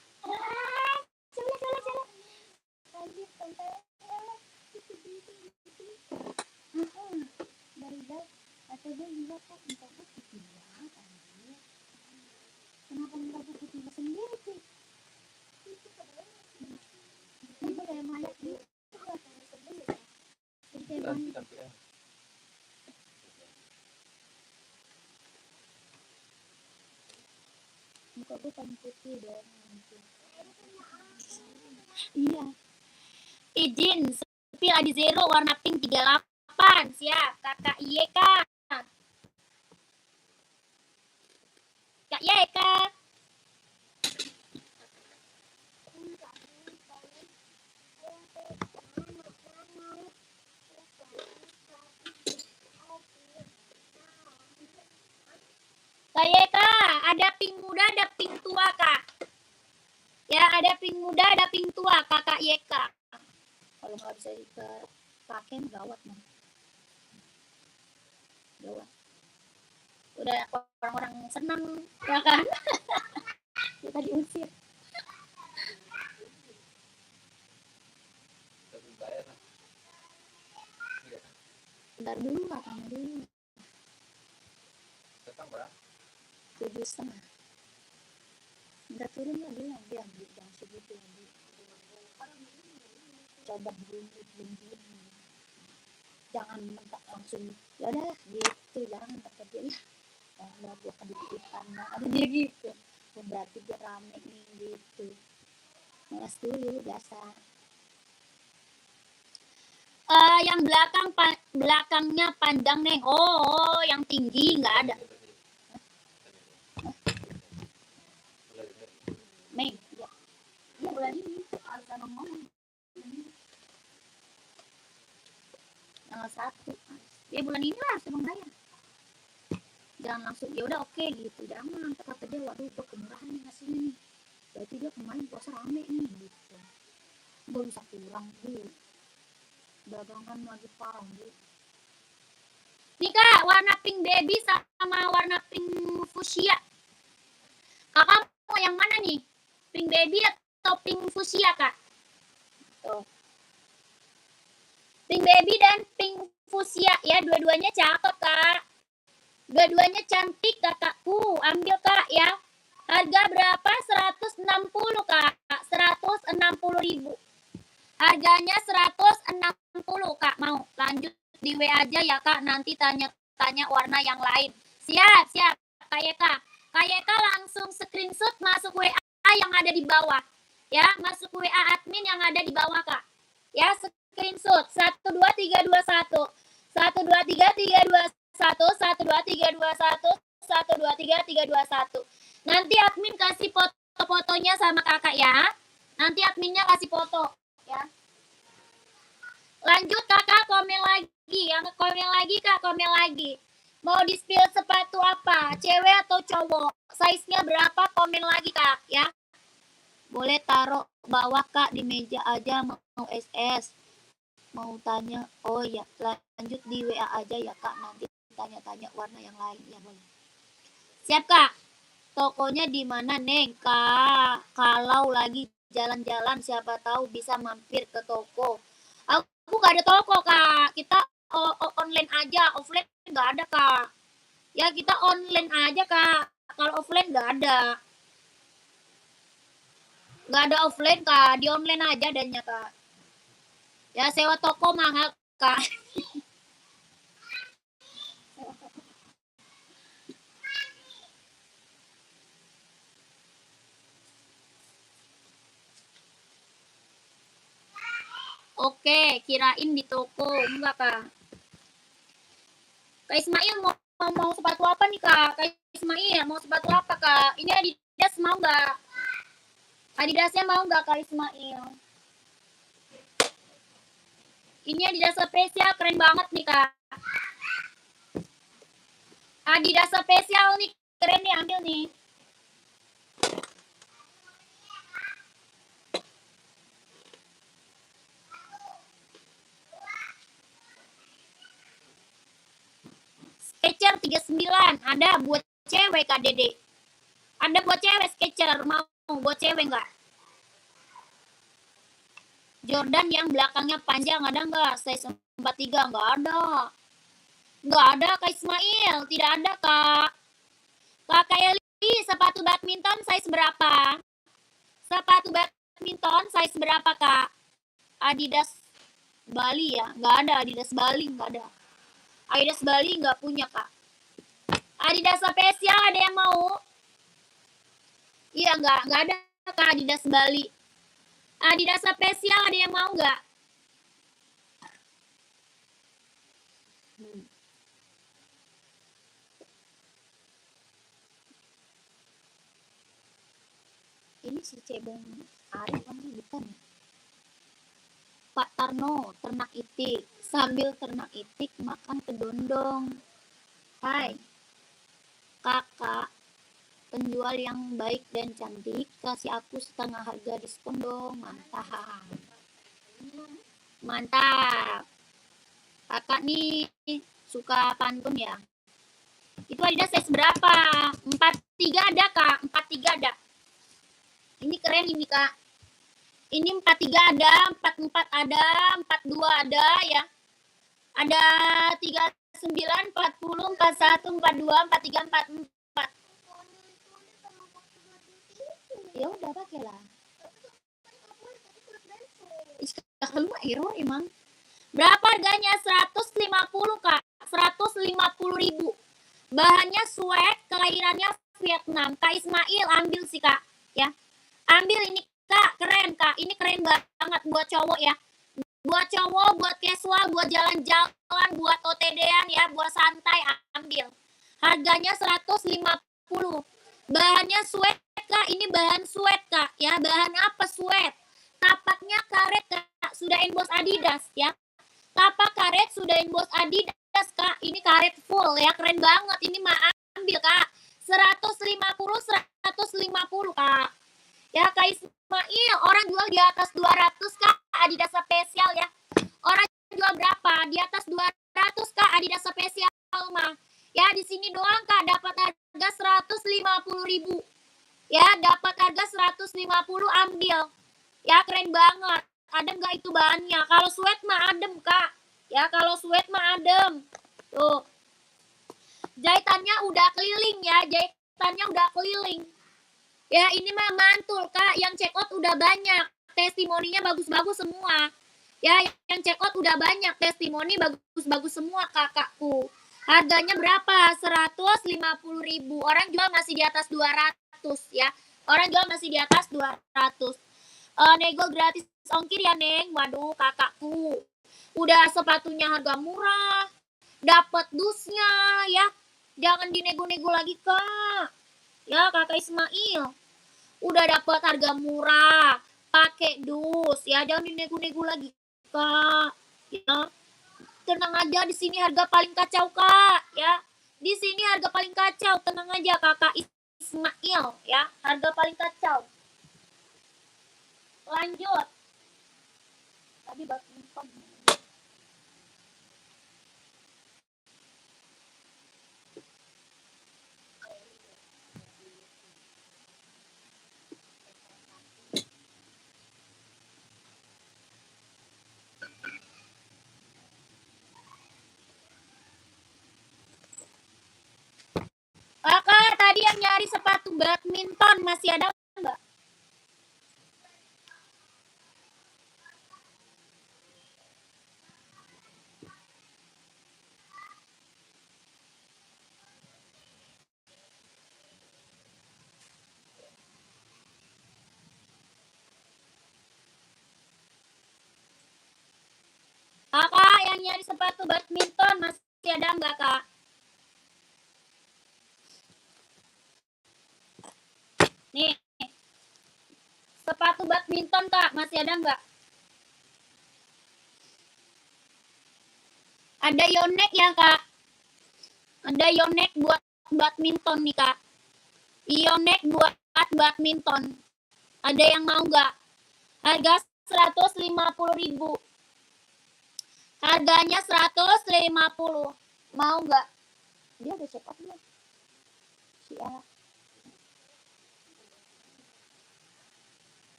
Kenapa minta buku tiba sendiri? Itu kayak mayat gitu. Muka gue paling putih dong. Iya. Izin, sepil ada zero warna pink 38. Siap, kakak Yeka. Kak Yeka. Kak Yeka, ada pink muda, ada pink tua kak. Ya, ada pink muda, ada pink tua, kakak Yeka. Kalau nggak bisa dipakai, gawat mah. Gawat. Udah orang-orang senang, ya kan? Kita diusir. Bentar dulu, katanya dulu. 7,5. Bentar turun lah dulu, dia ambil jangan segitu. Coba dulu. Jangan mentak langsung. Ya udah gitu, jangan kata dia. Kalau gua kedip-kedipan, ada dia gitu. Berarti dia rame nih gitu. Malas dulu biasa. Yang belakangnya panjang nih. Oh, yang tinggi nggak ada. Mei, ya. Iya bulan ini. Harus ngomong. Tanggal 1. Ya bulan ini lah harus bayar. Jangan langsung ya udah oke gitu. Jangan kata dia waduh gue kemurahan nih ngasihnya nih. Berarti dia kemarin puasa rame nih gitu. Gue bisa kurang dulu. Dagangan lagi parah gitu. Nih kak, warna pink baby sama warna pink fuchsia. Kakak mau yang mana nih? Pink baby atau pink fuchsia kak? Tuh. Pink baby dan pink fuchsia ya, dua-duanya cakep kak. Dua-duanya cantik kakakku. Ambil kak ya. Harga berapa? 160 kak. 160.000. Harganya 160 kak. Mau lanjut di WA aja ya kak. Nanti tanya-tanya warna yang lain. Siap. Kak Yeka. Kak Yeka langsung screenshot masuk WA yang ada di bawah. Ya, masuk WA admin yang ada di bawah kak. Ya, screenshot 12321. 12321. 12321. 12321. Nanti admin kasih foto-fotonya sama kakak ya. Nanti adminnya kasih foto ya. Lanjut kakak, komen lagi. Yang komen lagi kak, komen lagi. Mau di-spill sepatu apa? Cewek atau cowok? size-nya berapa, komen lagi Kak ya. Boleh taruh bawah Kak, di meja aja mau SS. Mau tanya, oh ya lanjut di WA aja ya Kak, nanti tanya-tanya warna yang lain ya boleh. Siap Kak. Tokonya di mana Neng? Kak, kalau lagi jalan-jalan siapa tahu bisa mampir ke toko. Aku gak ada toko Kak, kita online aja, offline nggak ada Kak. Ya kita online aja Kak, kalau offline nggak ada. Nggak ada offline Kak, di online aja adanya Kak. Ya sewa toko mahal Kak. Oke, kirain di toko. Enggak Kak. Kak Ismail mau sepatu apa nih Kak? Kak Ismail mau sepatu apa Kak? Ini Adidas mau nggak? Adidasnya mau nggak Kak Ismail? Ini Adidas spesial, keren banget nih Kak. Adidas spesial nih, keren nih, ambil nih. Skechers 39, ada buat cewek Kak Dede. Ada buat cewek Skechers, mau buat cewek nggak? Jordan yang belakangnya panjang ada nggak? Size 43 nggak ada. Nggak ada Kak Ismail, tidak ada Kak. Kakak Eli, sepatu badminton size berapa? Sepatu badminton size berapa Kak? Adidas Bali ya? Nggak ada, Adidas Bali nggak ada. Adidas Bali nggak punya Kak. Adidas spesial ada yang mau? Iya nggak ada Kak Adidas Bali. Adidas spesial ada yang mau nggak? Ini si Cebong Arif kan bukan ya? Pak Tarno, ternak itik. Sambil ternak itik makan kedondong. Hai, kakak, penjual yang baik dan cantik, kasih aku setengah harga diskon dong. Mantap. Mantap. Kakak nih suka pantun ya. Itu Adidas size berapa? 43 ada Kak, 43 ada. Ini keren ini Kak. Ini 43 ada, 44 ada, 42 ada ya. Ada 39, 40, 41, 42, 43, 44. Ya udah pakai lah. Kalau hero emang. Berapa harganya? 150 Kak. 150.000. Bahannya sweat, kelahirannya Vietnam. Kak Ismail ambil sih Kak, ya. Ambil ini Kak, keren Kak. Ini keren banget buat cowok ya. Buat cowok, buat casual, buat jalan-jalan, buat OTD-an ya, buat santai ambil. Harganya 150. Bahannya sweat Kak, ini bahan sweat Kak ya. Bahan apa sweat? Tapaknya karet Kak, sudah emboss Adidas ya. Tapak karet sudah emboss Adidas Kak. Ini karet full ya, keren banget. Ini mah ambil Kak. 150 Kak. Ya Kak Ismail, orang jual di atas 200 Kak, Adidas spesial ya. Orang jual berapa? Di atas 200 Kak, Adidas spesial mah. Ya di sini doang Kak dapat harga 150.000. Ya, dapat harga 150 ambil. Ya, keren banget. Adem gak itu bahannya? Kalau sweat mah adem Kak. Ya, kalau sweat mah adem. Tuh. Jahitannya udah keliling ya, jahitannya udah keliling. Ya ini mah mantul Kak, yang check out udah banyak, testimoninya bagus-bagus semua. Ya yang check out udah banyak, testimoni bagus-bagus semua kakakku. Harganya berapa? 150.000. Orang jual masih di atas 200 ya. Orang jual masih di atas 200. Nego gratis ongkir ya Neng. Waduh kakakku, udah sepatunya harga murah, dapat dusnya ya. Jangan dinego-nego lagi Kak. Ya Kakak Ismail, udah dapat harga murah, pakai dus ya, jangan dinego-nego lagi Kak. Ya, tenang aja, di sini harga paling kacau Kak. Ya, di sini harga paling kacau, tenang aja Kakak Ismail ya, harga paling kacau. Lanjut. Tadi badminton. Kakak tadi yang nyari sepatu badminton masih ada nggak? Kakak yang nyari sepatu badminton masih ada nggak kak? Nih, sepatu badminton kak masih ada nggak? Ada Yonex ya kak? Ada Yonex buat badminton nih kak. Yonex buat badminton. Ada yang mau nggak? Harga 150.000. Harganya 150. Mau nggak? Dia udah check out belum? Si Ella.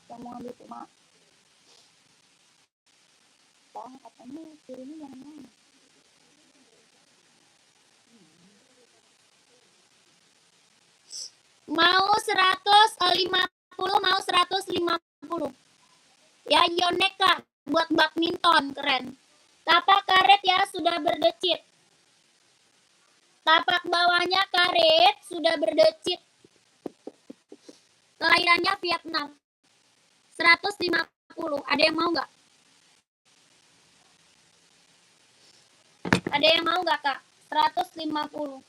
Yang mau ambil cuma. Bang, katanya ini yang mana? Mau 150, mau 150. Ya Yonex kak, buat badminton keren. Tapak karet ya sudah berdecit. Tapak bawahnya karet sudah berdecit. Kelahirannya Vietnam. 150. Ada yang mau nggak? Ada yang mau nggak kak? 150.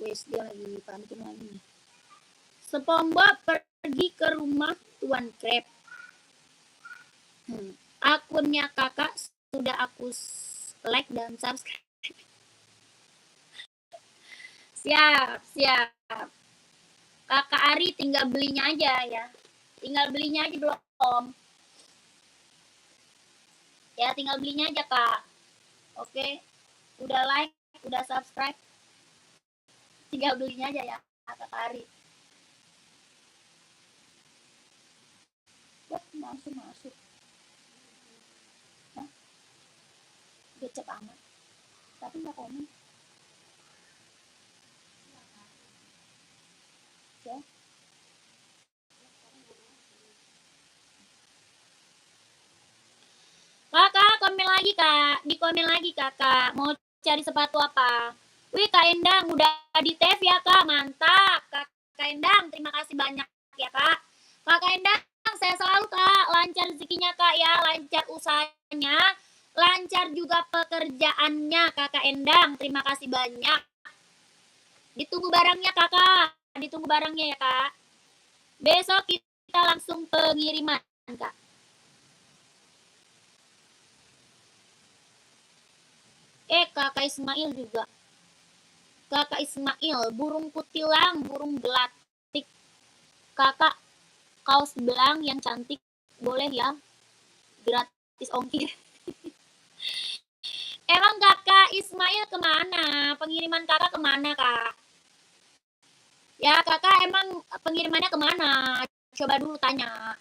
Wes dia lagi pantun lagi. SpongeBob pergi ke rumah Tuan Crab. Akunnya kakak sudah aku like dan subscribe. Siap, siap. Kakak Ari tinggal belinya aja ya. Tinggal belinya aja belum. Ya tinggal belinya aja kak. Oke. Udah like, udah subscribe. Tinggal belinya aja ya kakak Ari. Wah, masuk. Hah? Gecek amat. Tapi nggak komen. Ya. Kakak komen lagi kak, di komen lagi kakak mau cari sepatu apa? Wih kak Endang udah di TF ya kak, mantap kak Endang, terima kasih banyak ya kak. Kak Endang saya selalu kak, lancar rezekinya kak ya, lancar usahanya, lancar juga pekerjaannya kakak Endang, terima kasih banyak. Ditunggu barangnya kakak, ditunggu barangnya ya kak. Besok kita langsung pengiriman kak. Kakak Ismail juga. Kakak Ismail, burung kutilang, burung gelatik. Kakak kaos belang yang cantik, boleh ya? Gratis ongkir. Emang kakak Ismail kemana? Pengiriman kakak kemana kak? Ya kakak emang pengirimannya kemana? Coba dulu tanya.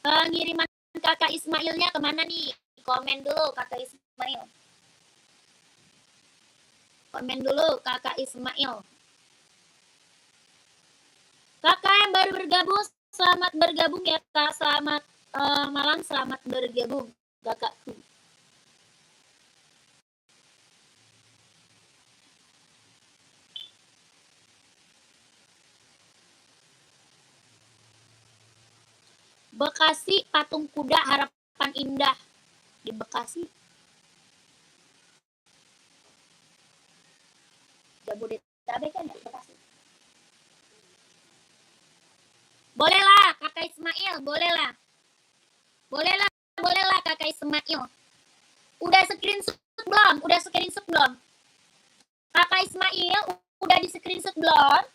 Pengiriman kakak Ismailnya kemana nih? Komen dulu kakak Ismail. Komen dulu kakak Ismail. Kakak yang baru bergabung, selamat bergabung ya kak. Selamat malam, selamat bergabung kakakku. Bekasi, Patung Kuda, Harapan Indah. Di Bekasi. Jabodetabek kan ya Bekasi. Bolehlah Kakak Ismail, bolehlah. Bolehlah Kakak Ismail. Udah screenshot belum? Kakak Ismail udah di screenshot belum?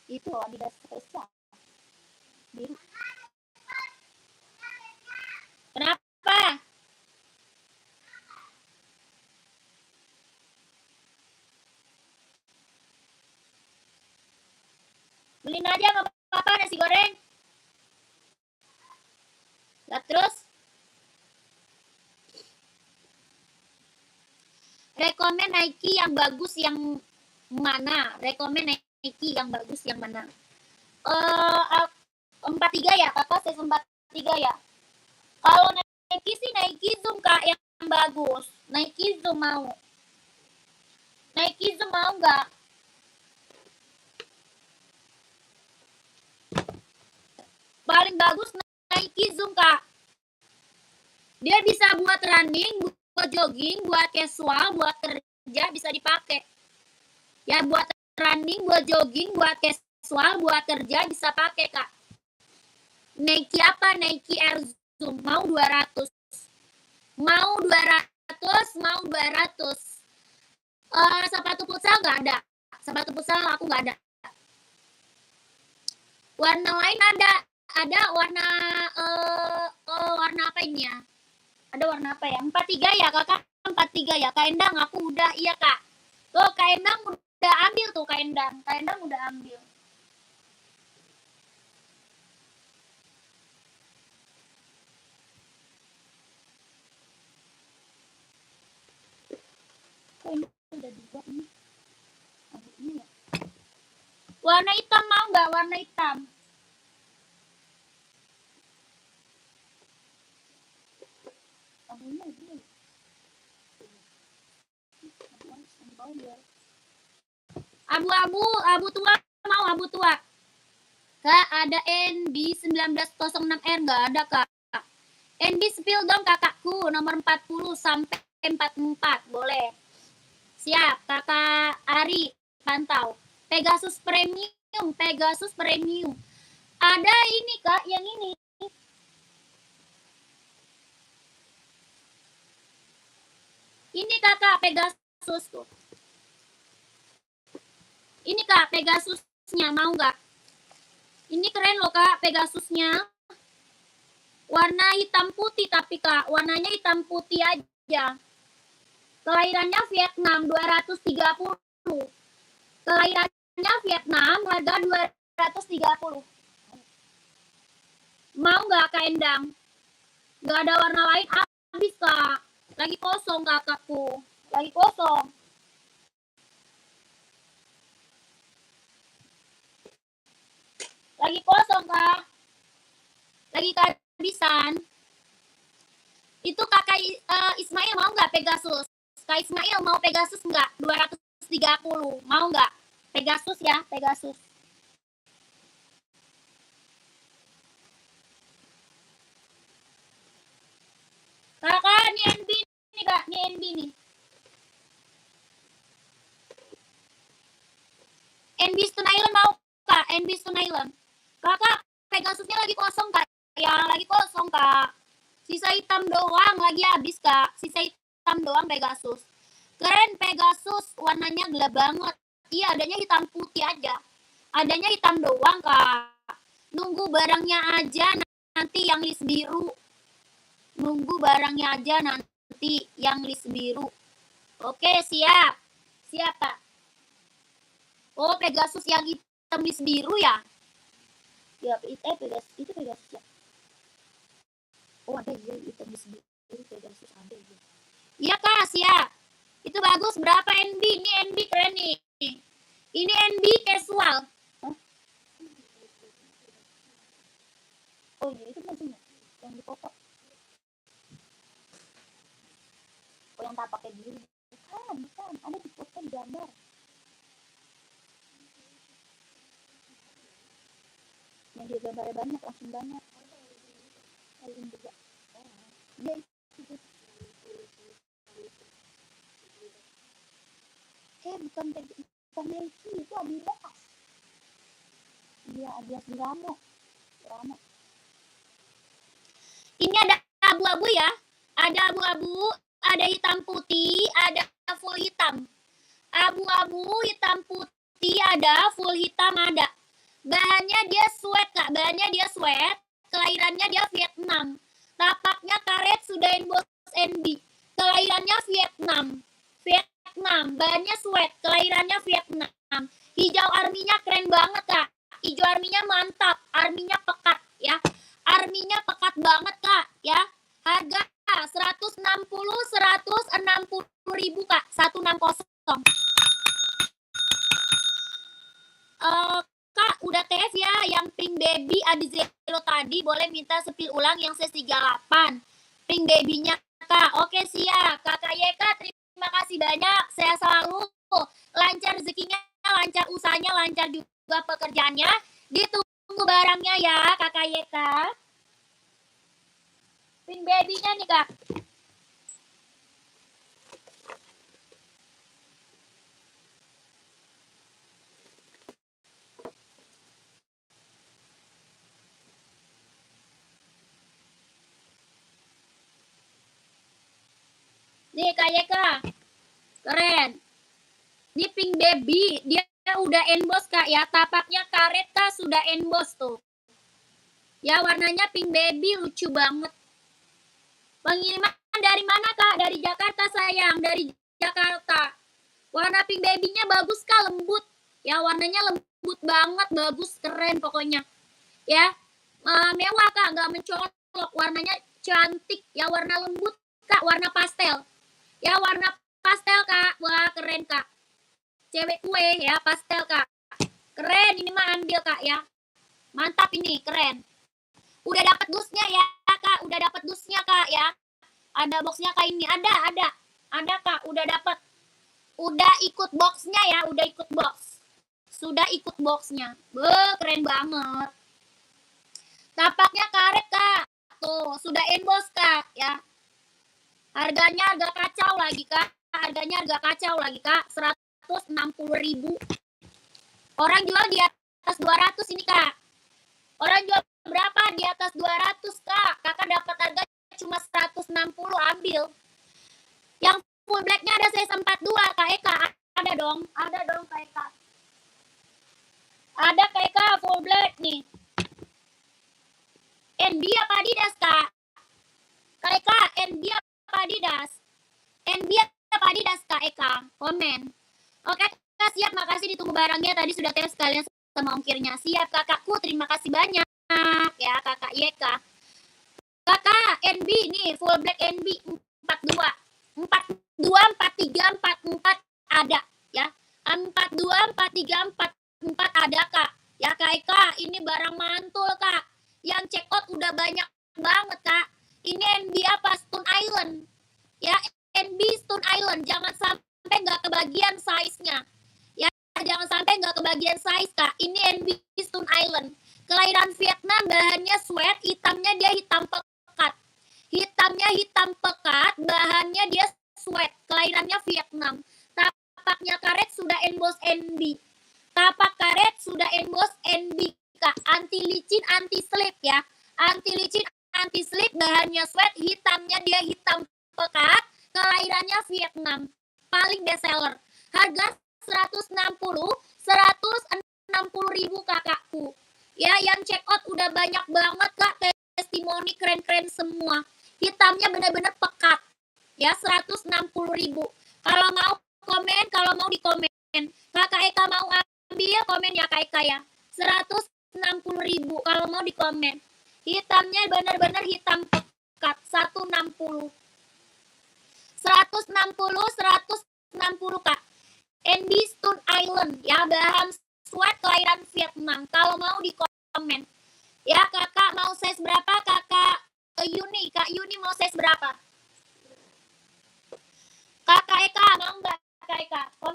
Itu Adidas spesial biru. Kenapa? Beliin aja nggak apa-apa nasi goreng. Lah terus rekomen Nike yang bagus yang mana? Empat tiga ya, Kakak saya 43 ya. Kalau Nike sih Nike Zoom Kak yang bagus. Nike Zoom mau nggak? Paling bagus Nike Zoom Kak. Dia bisa buat running, buat jogging, buat casual, buat kerja bisa dipakai. Ya buat running, buat jogging, buat casual, buat kerja bisa pakai Kak. Nike apa? Nike Air Zoom mau 200. Sepatu futsal nggak ada. Sepatu futsal aku nggak ada. Warna lain ada warna warna apa ini ya? Ada warna apa ya? 43 ya Kakak? 43 ya. Kak Endang aku udah, iya Kak. Tuh Kak Endang udah ambil tuh Kak Endang. Kak Endang udah ambil. Kok ini udah dua ini? Ini ya. Warna hitam mau nggak? Warna hitam. Abu tua mau abu tua. Kak ada NB 1906R nggak ada Kak? NB spill dong kakakku nomor 40 sampai 44 boleh. Siap Kakak Ari pantau. Pegasus Premium. Ada ini Kak yang ini. Ini Kakak Pegasus tuh. Ini Kak Pegasusnya mau nggak? Ini keren loh Kak Pegasusnya. Warna hitam putih tapi Kak, warnanya hitam putih aja. Kelahirannya Vietnam 230. Kelahirannya Vietnam harga 230. Mau nggak Kak Endang? Nggak ada warna lain habis Kak. Lagi kosong kakakku. Lagi kosong. Lagi kosong Kak. Lagi kehabisan. Itu Kakak Ismail mau nggak Pegasus? Kak Ismail mau Pegasus nggak? 230. Mau nggak? Pegasus ya, Pegasus. Kakak, ini NB nih Kak, ini NB nih. NB Stone Island mau Kak, NB Stone Island. Kakak, Pegasusnya lagi kosong Kak. Ya, lagi kosong Kak. Sisa hitam doang, lagi habis Kak. Sisa hitam doang Pegasus. Keren Pegasus, warnanya gelap banget. Iya, adanya hitam putih aja. Adanya hitam doang Kak. Nunggu barangnya aja nanti yang list biru. Nunggu barangnya aja nanti yang list biru. Oke, siap. Siap Kak. Oh, Pegasus yang hitam list biru ya? Ya, Pegasus itu Pegasus ya. Oh, ada ya hitam list biru Pegasus ada ya. Iya Kak, siap. Itu bagus. Berapa NB? Ini NB keren nih. Ini NB casual. Hah? Oh iya, itu maksudnya yang di kotak. yang tapaknya biru. Bukan. Ada di foto di gambar. Yang dia gambarnya banyak, langsung banyak. Kalian juga. Dia itu. Bukan Melki, itu Adidas. Iya, Adidas Ramo. Ini ada abu-abu ya. Ada abu-abu, ada hitam putih, ada full hitam. Abu-abu, hitam putih ada, full hitam ada. Bahannya dia sweat, Kak. Kelahirannya dia Vietnam. Tapaknya karet, sudah emboss NB. Kelahirannya Vietnam. Bahannya sweat, kelahirannya Vietnam. Hijau arminya keren banget, Kak. Hijau arminya mantap, arminya pekat ya. Arminya pekat banget, Kak, ya. Harga 160 ribu, Kak. 160. Kak, udah TF ya yang pink baby Adizelo tadi, boleh minta sepil ulang yang size 38. Pink babynya, Kak. Oke, siap. Kakak Yeka, terima kasih banyak. Saya selalu lancar rezekinya, lancar usahanya, lancar juga pekerjaannya. Ditunggu barangnya ya, Kakak Yeka. Pink baby-nya nih, Kak. Nih, Kak Yeka. Keren. Ini pink baby, dia udah emboss, Kak ya. Tapaknya karet, Kak, sudah emboss tuh. Ya, warnanya pink baby, lucu banget. Pengiriman dari mana, Kak? Dari Jakarta, sayang. Dari Jakarta. Warna pink baby-nya bagus, Kak, lembut. Ya, warnanya lembut banget, bagus, keren pokoknya. Ya, mewah, Kak, nggak mencolok. Warnanya cantik. Ya, warna lembut, Kak, warna pastel. Ya, warna pastel, Kak. Wah, keren, Kak. Cewek kue ya, pastel, Kak. Keren, ini mah ambil, Kak ya. Mantap ini, keren. Udah dapat dusnya ya, Kak. Udah dapat dusnya, Kak ya. Ada boxnya Kak ini. Ada, Kak. Udah dapat. Udah ikut boxnya ya, udah ikut box. Sudah ikut boxnya. Keren banget. Tapaknya karet, Kak. Tuh, sudah emboss, Kak ya. Harganya harga kacau lagi, Kak. 160 ribu. Orang jual di atas 200 ini, Kak. Orang jual berapa? Di atas 200, Kak. Kakak dapat harga cuma 160, ambil. Yang full blacknya ada size 42, Kak Eka. Ada dong, Kak Eka. Ada, Kak Eka, full black nih. NB apa Adidas, Kak? Kak Eka, NB apa Adidas? NB apa Adidas, Kak Eka? Komen. Oke, Kak, siap. Makasih, ditunggu barangnya. Tadi sudah tes sekalian sama ongkirnya. Siap, Kakakku. Terima kasih banyak. Ya, Kakak Yeka. Kakak, NB nih. Full black NB 42. 43, 44 ada. Ya. 42, 43, 44 ada, Kak. Ya, Kak Eka. Ini barang mantul, Kak. Yang check out udah banyak banget, Kak. Ini NB apa? Stone Island. Ya, NB Stone Island. Jangan sampai nggak kebagian size-nya. Ya, jangan sampai nggak kebagian size, Kak. Ini NB Stone Island. Kelahiran Vietnam, bahannya sweat, hitamnya dia hitam pekat. Bahannya dia sweat. Kelahirannya Vietnam. Tapaknya karet sudah emboss NB. Tapak karet sudah emboss NB, Kak. Anti licin, anti slip ya. Anti licin, anti slip, bahannya sweat, hitamnya dia hitam pekat. Kelahirannya Vietnam. Paling best seller. Harga 160 ribu, kakakku. Ya, yang check out udah banyak banget, Kak. Testimoni keren-keren semua. Hitamnya benar-benar pekat. Ya, 160 ribu. Kalau mau komen, kalau mau dikomen. Kakak Eka mau ambil, komen ya, Kak Eka ya. 160 ribu kalau mau dikomen. Hitamnya benar-benar hitam pekat. 160, Kak. NB Stone Island ya, bahan sweat, kelahiran Vietnam. Kalau mau di komen. Ya, Kakak mau size berapa? Kakak Yuni, Kak Yuni mau size berapa?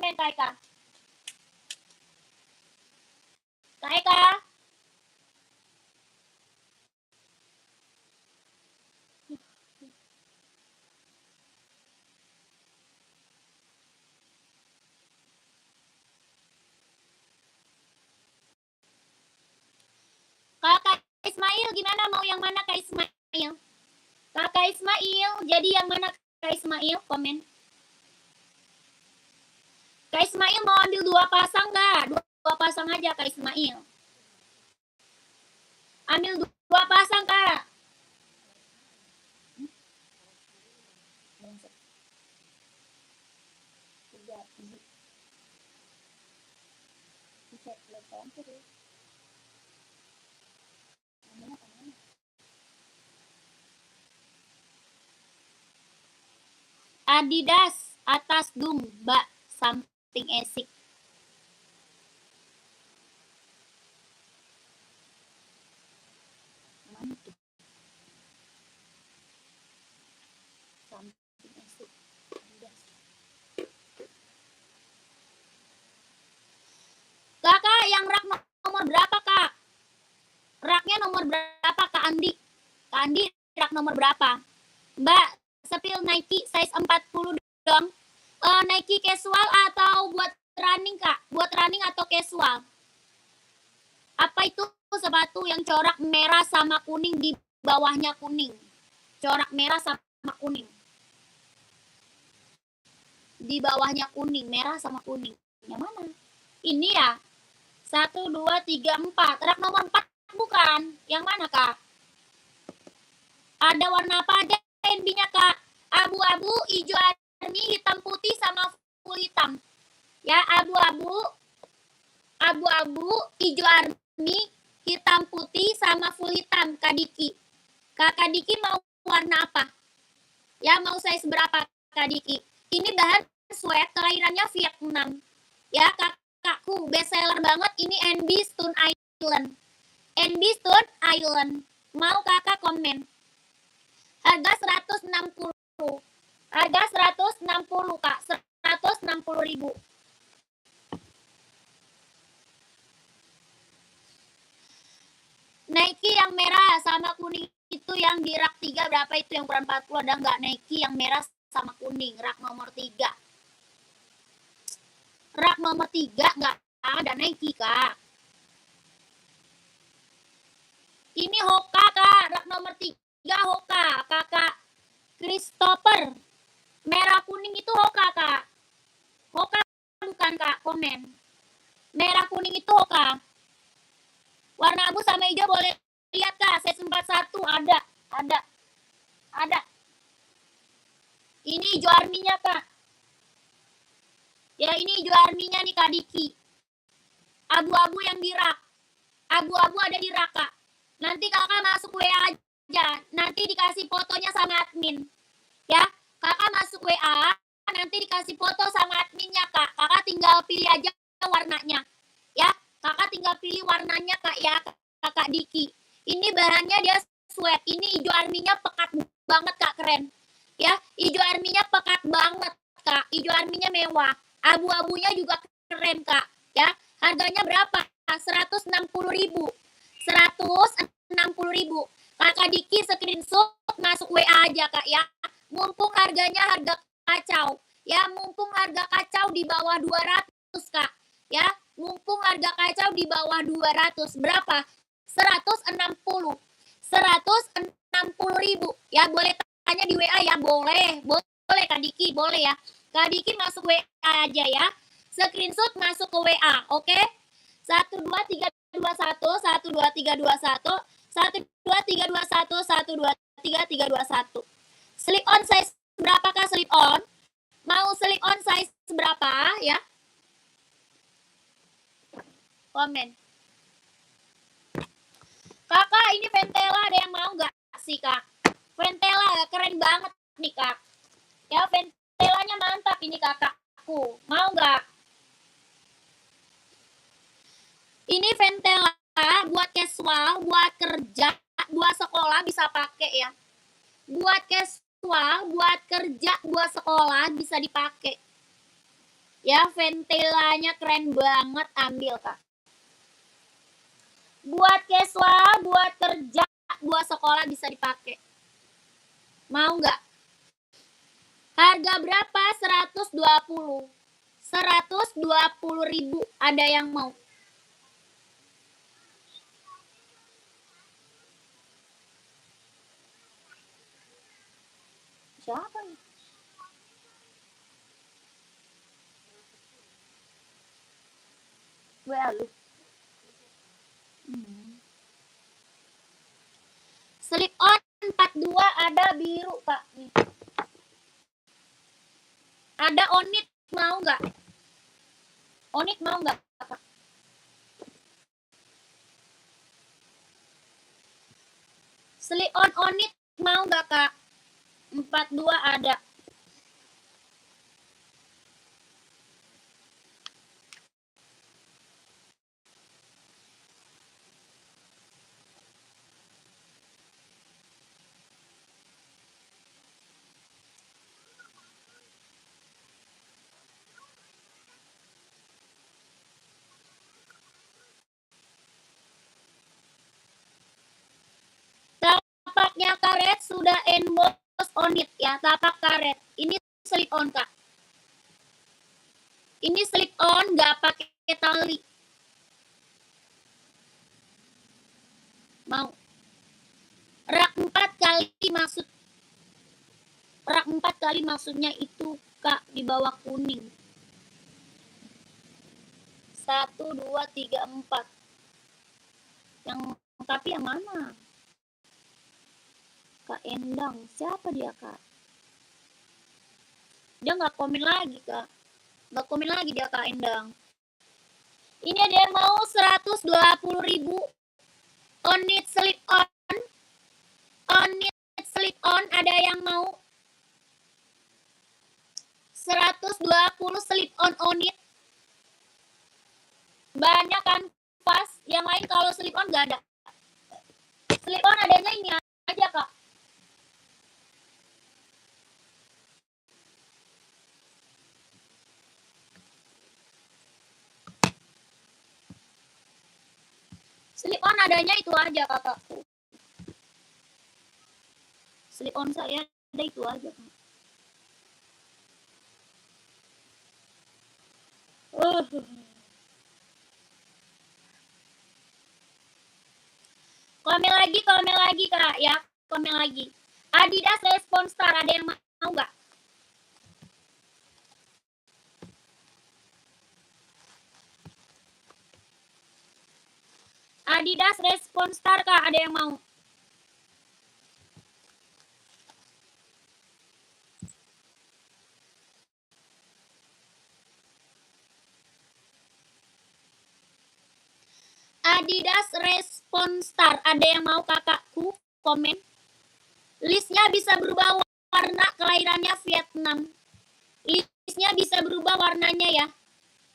Komen Kak Eka. Kak Eka. Kakak Ismail gimana, mau yang mana Kak Ismail? Kakak Ismail jadi yang mana Kak Ismail? Komen. Kak Ismail mau ambil 2 pasang nggak? 2 pasang aja Kak Ismail. Ambil 2 pasang Kak. Adidas atas Dumba samping esik. Samping esik. Adidas. Kakak yang rak nomor berapa Kak? Raknya nomor berapa Kak Andi? Kak Andi rak nomor berapa? Mbak, sepil Nike size 40 dong. Nike casual atau buat running Kak? Buat running atau casual? Apa itu sepatu yang corak merah sama kuning, di bawahnya kuning? Corak merah sama kuning. Di bawahnya kuning, merah sama kuning. Yang mana? Ini ya. 1, 2, 3, 4. Rak nomor 4 bukan? Yang mana Kak? Ada warna apa aja NB-nya Kak? Abu-abu, hijau army, hitam putih sama full hitam. Ya, abu-abu, hijau army, hitam putih sama full hitam Kak Diki. Kakak Diki mau warna apa? Ya, mau size berapa Kak Diki? Ini bahan sweat, kelahirannya Vietnam. Ya, kakakku best seller banget. Ini NB Stone Island. NB Stone Island. Mau kakak komen. Harga 160. Harga 160 Kak. 160.000. Nike yang merah sama kuning itu yang di rak 3 berapa itu, yang ukuran 40 ada nggak? Nike yang merah sama kuning rak nomor 3. Rak nomor 3 nggak ada Nike Kak. Ini Hoka Kak, rak nomor 3 Hoka. Kakak Christopher, merah kuning itu Hoka Kak. Hoka bukan Kak, komen. Merah kuning itu Hoka. Warna abu sama hijau boleh lihat Kak, size 41 ada. Ini hijau arminya Kak. Ya, ini hijau arminya nih Kak Diki. Abu-abu yang di rak. Abu-abu ada di rak Kak. Nanti kakak masuk WA aja. Nanti dikasih fotonya sama admin. Ya, kakak masuk WA. Nanti dikasih foto sama adminnya Kak. Kakak tinggal pilih aja warnanya. Ya, kakak tinggal pilih warnanya Kak ya, Kakak Diki. Ini bahannya dia sweat. Ini hijau arminya pekat banget Kak, keren. Ya, hijau arminya pekat banget Kak. Hijau arminya mewah. Abu-abunya juga keren Kak. Ya, harganya berapa? 160.000. 160.000. Kakak Diki screenshot masuk WA aja Kak ya. Mumpung harganya harga kacau. Ya, mumpung harga kacau di bawah 200 Kak. Ya, mumpung harga kacau di bawah 200. Berapa? 160. 160.000. Ya, boleh tanya di WA ya, boleh. Boleh Kak Diki, boleh ya. Kak Diki masuk WA aja ya. Screenshot masuk ke WA, oke? 12321 12321 12321 12321. Slip on size berapa Kak? Slip on? Mau slip on size berapa ya? Komen. Kakak, ini Ventela ada yang mau nggak sih Kak? Ventela keren banget nih Kak. Ya, Ventelanya mantap ini kakakku. Mau nggak? Ini Ventela buat casual, buat kerja, buat sekolah bisa pakai ya. Buat casual, buat kerja, buat sekolah bisa dipakai. Ya, ventilanya keren banget, ambil Kak. Buat casual, buat kerja, buat sekolah bisa dipakai. Mau nggak? Harga berapa? 120. 120.000. Ada yang mau? Siapa nih? Lu. Slip on 42 ada biru Kak. Nih. Ada onit, mau nggak? Onit mau nggak Kak? Slip on onit mau nggak Kak? 42 ada. Tapaknya karet sudah emboss onit ya, tapak karet. Ini slip on Kak. Ini slip on nggak pakai tali. Mau? Rak 4 kali maksud. Rak 4 kali maksudnya itu Kak di bawah kuning. 1, 2, 3, 4. Yang tapi yang mana? Kak Endang. Siapa dia Kak? Dia nggak komen lagi Kak. Nggak komen lagi dia Kak Endang. Ini ada yang mau 120.000. Onit slip on. Onit slip on ada yang mau? 120 slip on onit. Banyak kan pas. Yang lain kalau slip on nggak ada. Slip on adanya ini aja Kak. Slip on adanya itu aja kakakku. Slip on saya ada itu aja Kak. Komen lagi Kak ya. Komen lagi. Adidas Respon Star ada yang mau nggak? Adidas Respon Star Kak ada yang mau? Adidas Respon Star ada yang mau kakakku? Komen. Listnya bisa berubah warna, kelahirannya Vietnam. Listnya bisa berubah warnanya ya.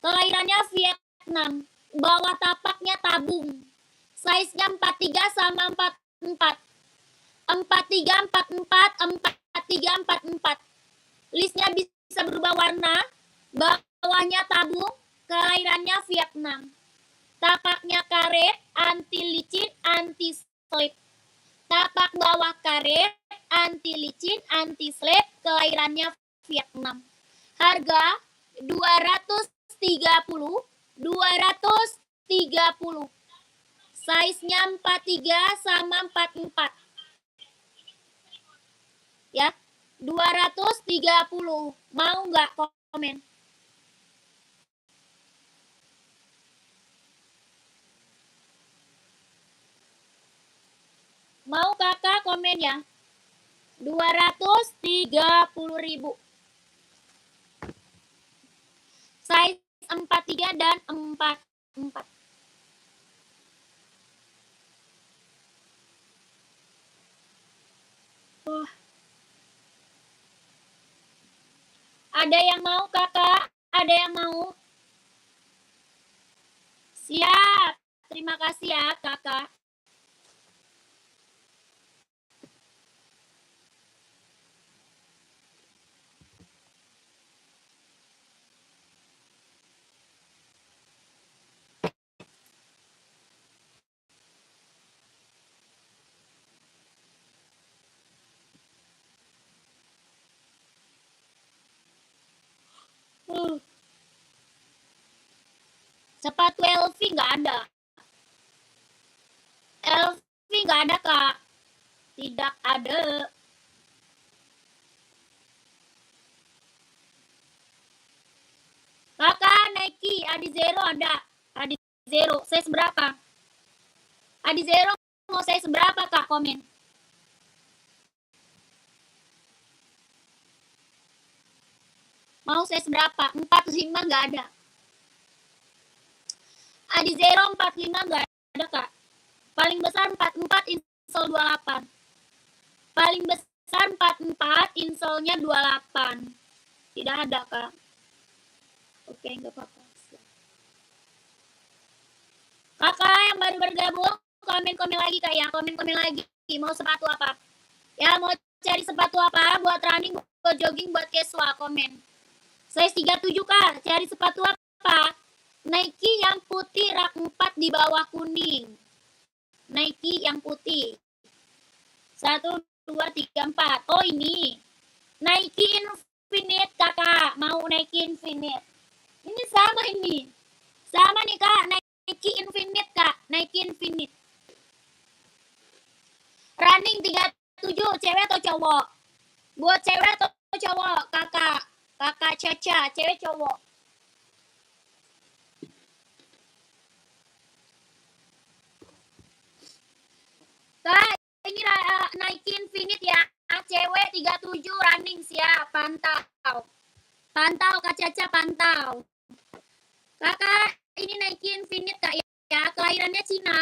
Kelahirannya Vietnam. Bawah tapaknya tabung. Size-nya 43 sama 44. 43, 44, 43, 44. Listnya bisa berubah warna. Bawahnya tabung. Kelahirannya Vietnam. Tapaknya karet, anti licin, anti slip. Tapak bawah karet, anti licin, anti slip, kelahirannya Vietnam. Harga 230. 230. Size-nya 43 sama 44. Ya. 230. Mau nggak komen? Mau kakak komen ya? 230.000. Size 43 dan 44. Ada yang mau kakak? Ada yang mau? Siap. Terima kasih ya kakak. Sepatu LV nggak ada. LV nggak ada, Kak. Tidak ada. Kakak Nike Adizero ada. Adizero size berapa? Adizero mau size berapa, Kak? Komen. Mau size berapa? 45 nggak ada. Adizero 45 nggak ada, Kak. Paling besar 44, insole 28. Paling besar 44, insolnya 28. Tidak ada, Kak. Oke, nggak apa-apa. Kakak yang baru bergabung, komen-komen lagi, Kak ya. Komen-komen lagi. Mau sepatu apa? Ya, mau cari sepatu apa? Buat running, buat jogging, buat casual. Komen. Size 37, Kak. Cari sepatu apa? Nike yang putih rak 4 di bawah kuning. Nike yang putih. 1, 2, 3, 4. Oh, ini. Nike Infinite, Kakak. Mau Nike Infinite. Ini sama ini. Sama nih, Kak. Nike Infinite, Kak. Nike Infinite. Running 37, cewek atau cowok? Buat cewek atau cowok, Kakak? Kakak Caca, cewek cowok. Kak, ini Nike Infinite ya. Cewek 37 running siap. Pantau. Pantau, Kak Caca, pantau. Kakak, ini Nike Infinite, Kak ya. Kelahirannya Cina.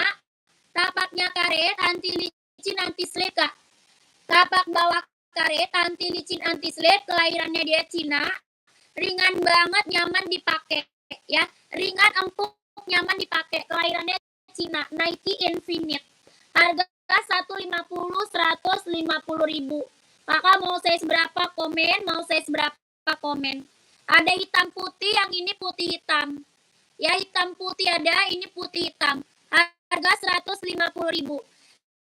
Tapaknya karet, anti licin, anti slip, Kak. Tapak bawah karet, anti licin, anti slip. Kelahirannya dia Cina. Ringan banget, nyaman dipakai ya. Ringan, empuk, nyaman dipakai. Kelahirannya Cina. Nike Infinite. Harga 150, 150 ribu. Kakak mau size berapa? Komen. Mau size berapa? Komen. Ada hitam putih, yang ini putih hitam. Ya, hitam putih ada, ini putih hitam. Harga 150 ribu.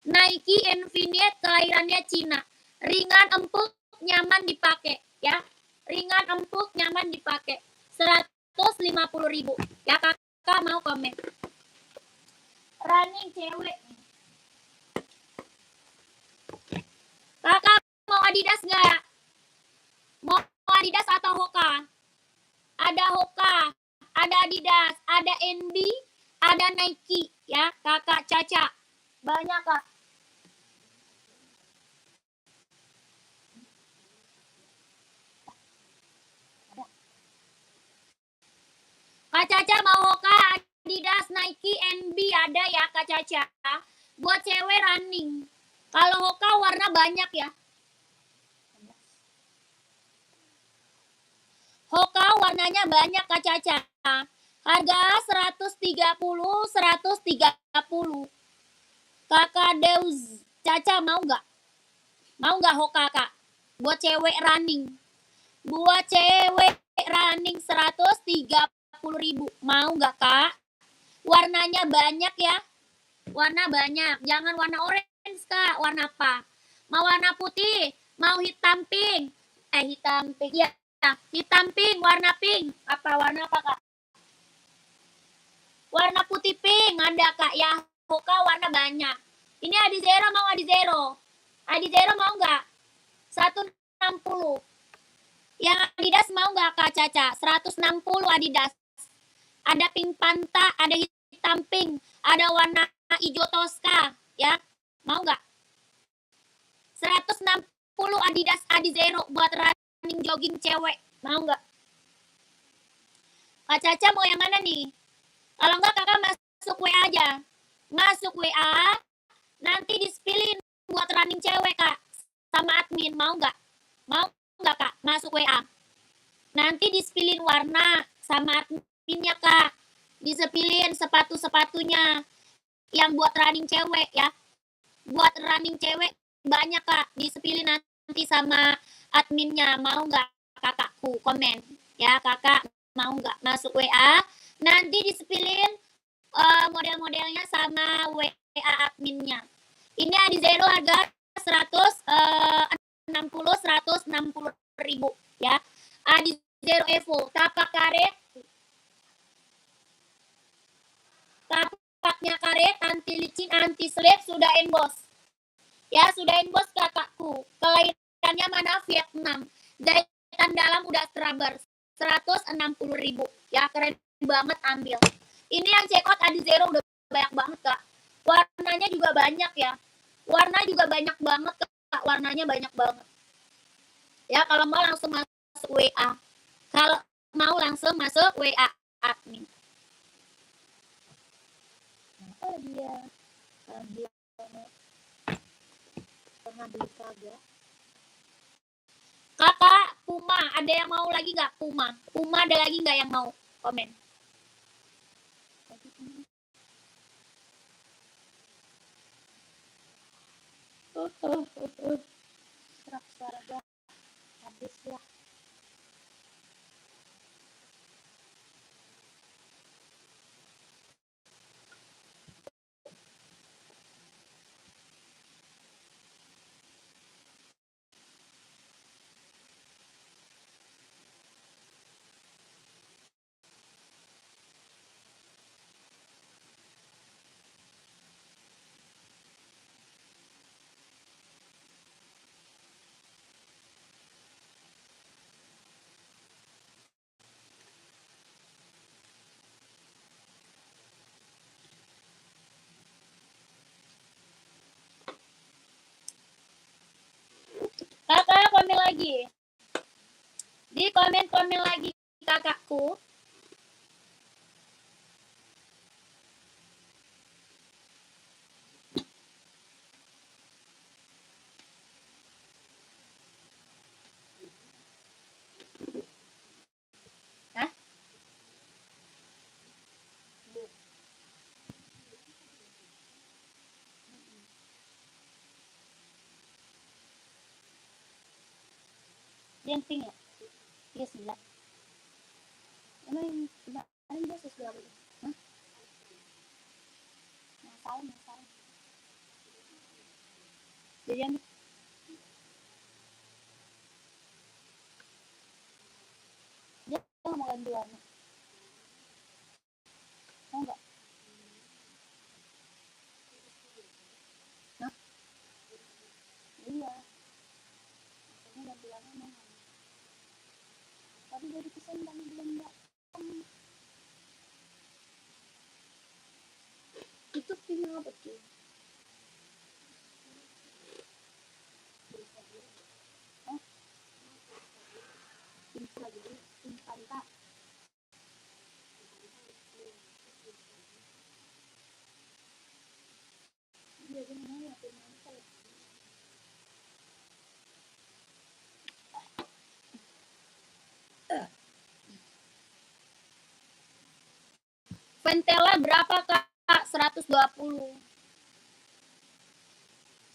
Nike Infinite, kelahirannya Cina. Ringan, empuk, nyaman dipakai ya. Ringan, empuk, nyaman dipakai. 150 ribu. Ya, kakak mau komen. Running cewek. Kakak mau Adidas nggak? Mau Adidas atau Hoka? Ada Hoka, ada Adidas, ada NB, ada Nike ya, Kakak Caca. Banyak, Kak. Kak Caca mau Hoka, Adidas, Nike, NB ada ya, Kak Caca. Buat cewek running. Kalau Hoka warna banyak ya. Hoka warnanya banyak, Kak Caca. Harga 130, 130. Kakak Deus, Caca mau nggak? Mau nggak Hoka, Kak? Buat cewek running. Buat cewek running 130 ribu. Mau nggak, Kak? Warnanya banyak ya. Warna banyak. Jangan warna orange, Kak. Warna apa? Mau warna putih? Mau hitam pink? Hitam pink ya. Hitam pink, warna pink. Apa warna apa, Kak? Warna putih pink ada, Kak ya. Hoka warna banyak. Ini Adizero, mau Adizero? Adizero mau nggak? 160. Yang Adidas mau nggak, Kak Caca? 160 Adidas. Ada pink panta, ada hitam pink, ada warna hijau toska ya. Mau nggak? 160 Adidas Adizero buat running jogging cewek. Mau nggak? Kak Caca mau yang mana nih? Kalau nggak, kakak masuk WA aja. Masuk WA, nanti di-spillin buat running cewek, Kak. Sama admin, mau nggak? Mau nggak, Kak? Masuk WA. Nanti di-spillin warna sama adminnya, Kak. Di-spillin sepatu-sepatunya. Yang buat running cewek ya. Buat running cewek banyak, Kak. Di-spillin nanti sama adminnya. Mau nggak, kakakku? Komen. Ya, kakak mau nggak? Masuk WA. Nanti di-spillin model-modelnya sama WA adminnya. Ini Adizero harga 160 ribu ya. Zero Evo, tapak karet, tapaknya karet, anti licin, anti slip, sudah emboss. Ya, sudah emboss kakakku. Kelahirannya mana? Vietnam. Jahitan dalam udah rubber. 160.000. Ya, keren banget, ambil. Ini yang check out Adi Zero udah banyak banget, Kak. Warnanya juga banyak ya. Warna juga banyak banget, Kak. Warnanya banyak banget. Ya, kalau mau langsung masuk WA. Kalau mau langsung masuk WA admin. Oh dia pernah beli kagak? Kakak, Puma, ada yang mau lagi nggak? Puma ada lagi nggak yang mau? Komen. Serak suara habis ya. Kakak komen lagi. Di komen lagi kakakku. Hah? Yang pink ya? Iya, 9. Emang yang kemarin dia sesuai apa? Hah? Masalah. Jadi yang dia nggak mau ganti warna. Mau nggak? Hah? Iya. Maksudnya ganti warna mahal. Tapi dari pesan kami belum datang. Itu pink apa tuh? Pink lagi, pink Fanta. Iya, dia mana ya? Pink Fanta. Ventela berapa, Kak? 120.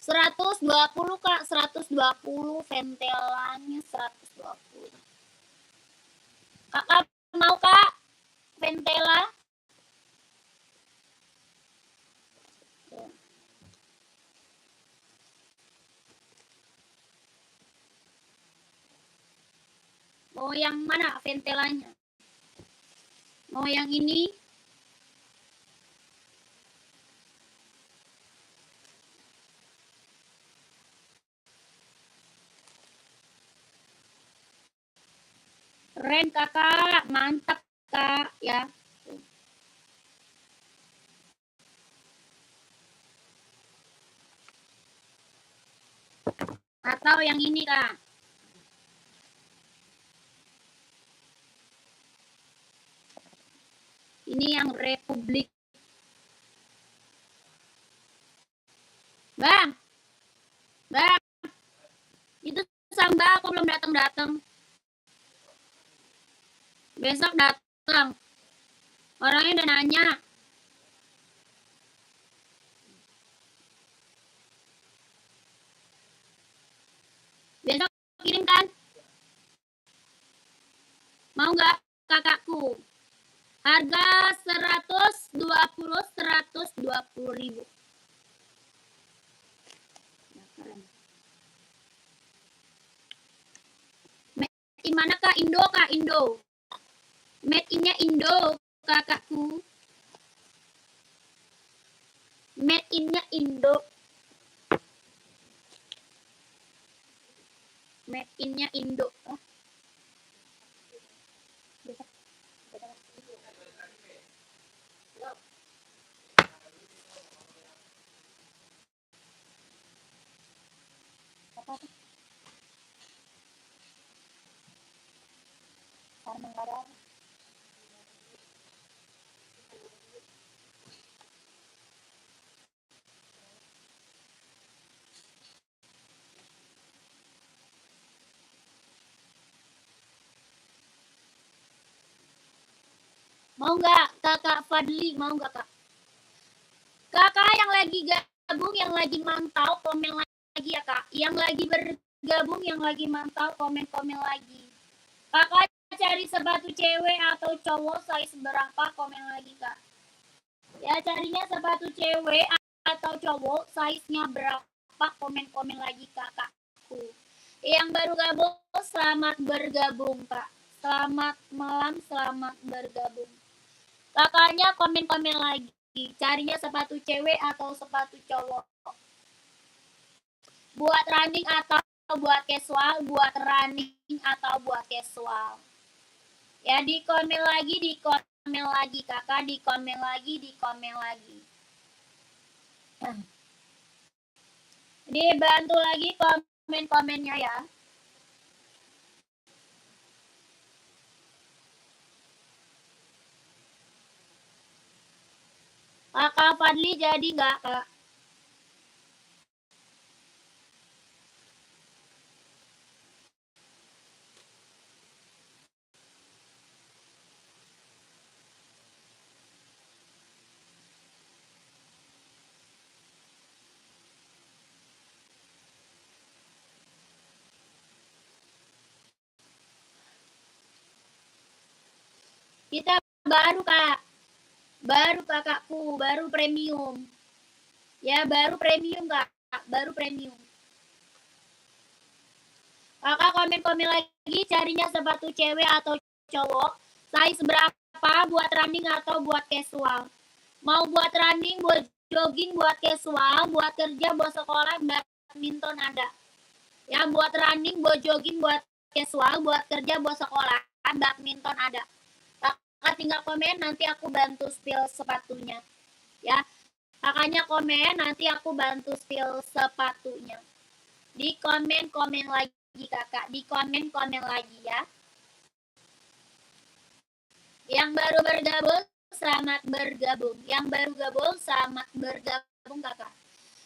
120, Kak. 120 ventelanya 120. Kakak mau, Kak? Ventela? Mau yang mana ventelanya? Mau yang ini? Keren, Kakak. Mantap, Kak, ya. Atau yang ini, Kak. Ini yang Republik. Bang. Itu Samba aku belum datang. Besok datang. Orangnya udah nanya. Besok kirimkan. Mau nggak kakakku? Harga 120.000. Di mana, Kak? Indo kak, Indo. Made in-nya Indo kakakku. Made in-nya Indo. Made in-nya Indo. Oh. Mau nggak kakak Fadli, mau nggak kak? Kakak yang lagi gabung, yang lagi mantau, komen lagi ya kak. Yang lagi bergabung, yang lagi mantau, komen-komen lagi. Kakak cari sepatu cewek atau cowok size berapa, komen lagi kak. Ya carinya sepatu cewek atau cowok size-nya berapa, komen-komen lagi kakakku. Yang baru gabung, selamat bergabung kak. Selamat malam, selamat bergabung. Kakaknya komen-komen lagi. Carinya sepatu cewek atau sepatu cowok. Buat running atau buat casual, buat running atau buat casual. Ya di komen lagi kakak, di komen lagi. Dibantu lagi komen-komennya ya. Kakak Fadli jadi nggak kak? Kita baru kak. Baru kakakku, baru premium. Ya baru premium kak, baru premium. Kakak komen-komen lagi carinya sepatu cewek atau cowok. Size berapa, buat running atau buat casual. Mau buat running, buat jogging, buat casual, buat kerja, buat sekolah, badminton ada. Ya buat running, buat jogging, buat casual, buat kerja, buat sekolah, badminton ada. Kakak tinggal komen, nanti aku bantu spill sepatunya. Ya, kakaknya komen, nanti aku bantu spill sepatunya. Di komen-komen lagi kakak, di komen-komen lagi ya. Yang baru bergabung, selamat bergabung. Yang baru gabung, selamat bergabung kakak.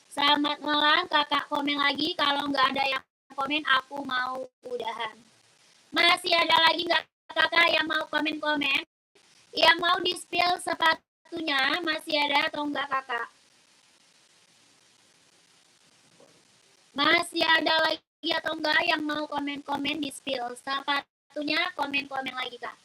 Selamat malam, kakak komen lagi. Kalau nggak ada yang komen, aku mau udahan. Masih ada lagi nggak kakak yang mau komen-komen? Yang mau di-spill sepatunya, masih ada atau nggak kakak? Masih ada lagi atau enggak yang mau komen-komen di-spill sepatunya, komen-komen lagi kak.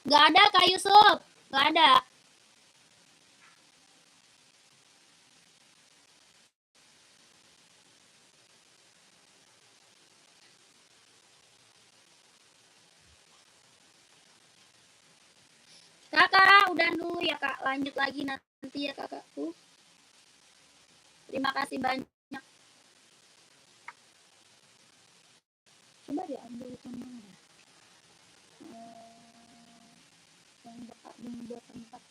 Gak ada Kak Yusuf, gak ada. Kakak, udah dulu ya kak, lanjut lagi nanti ya kakakku. Terima kasih banyak. Coba diambil itu mana? Yang buat tempat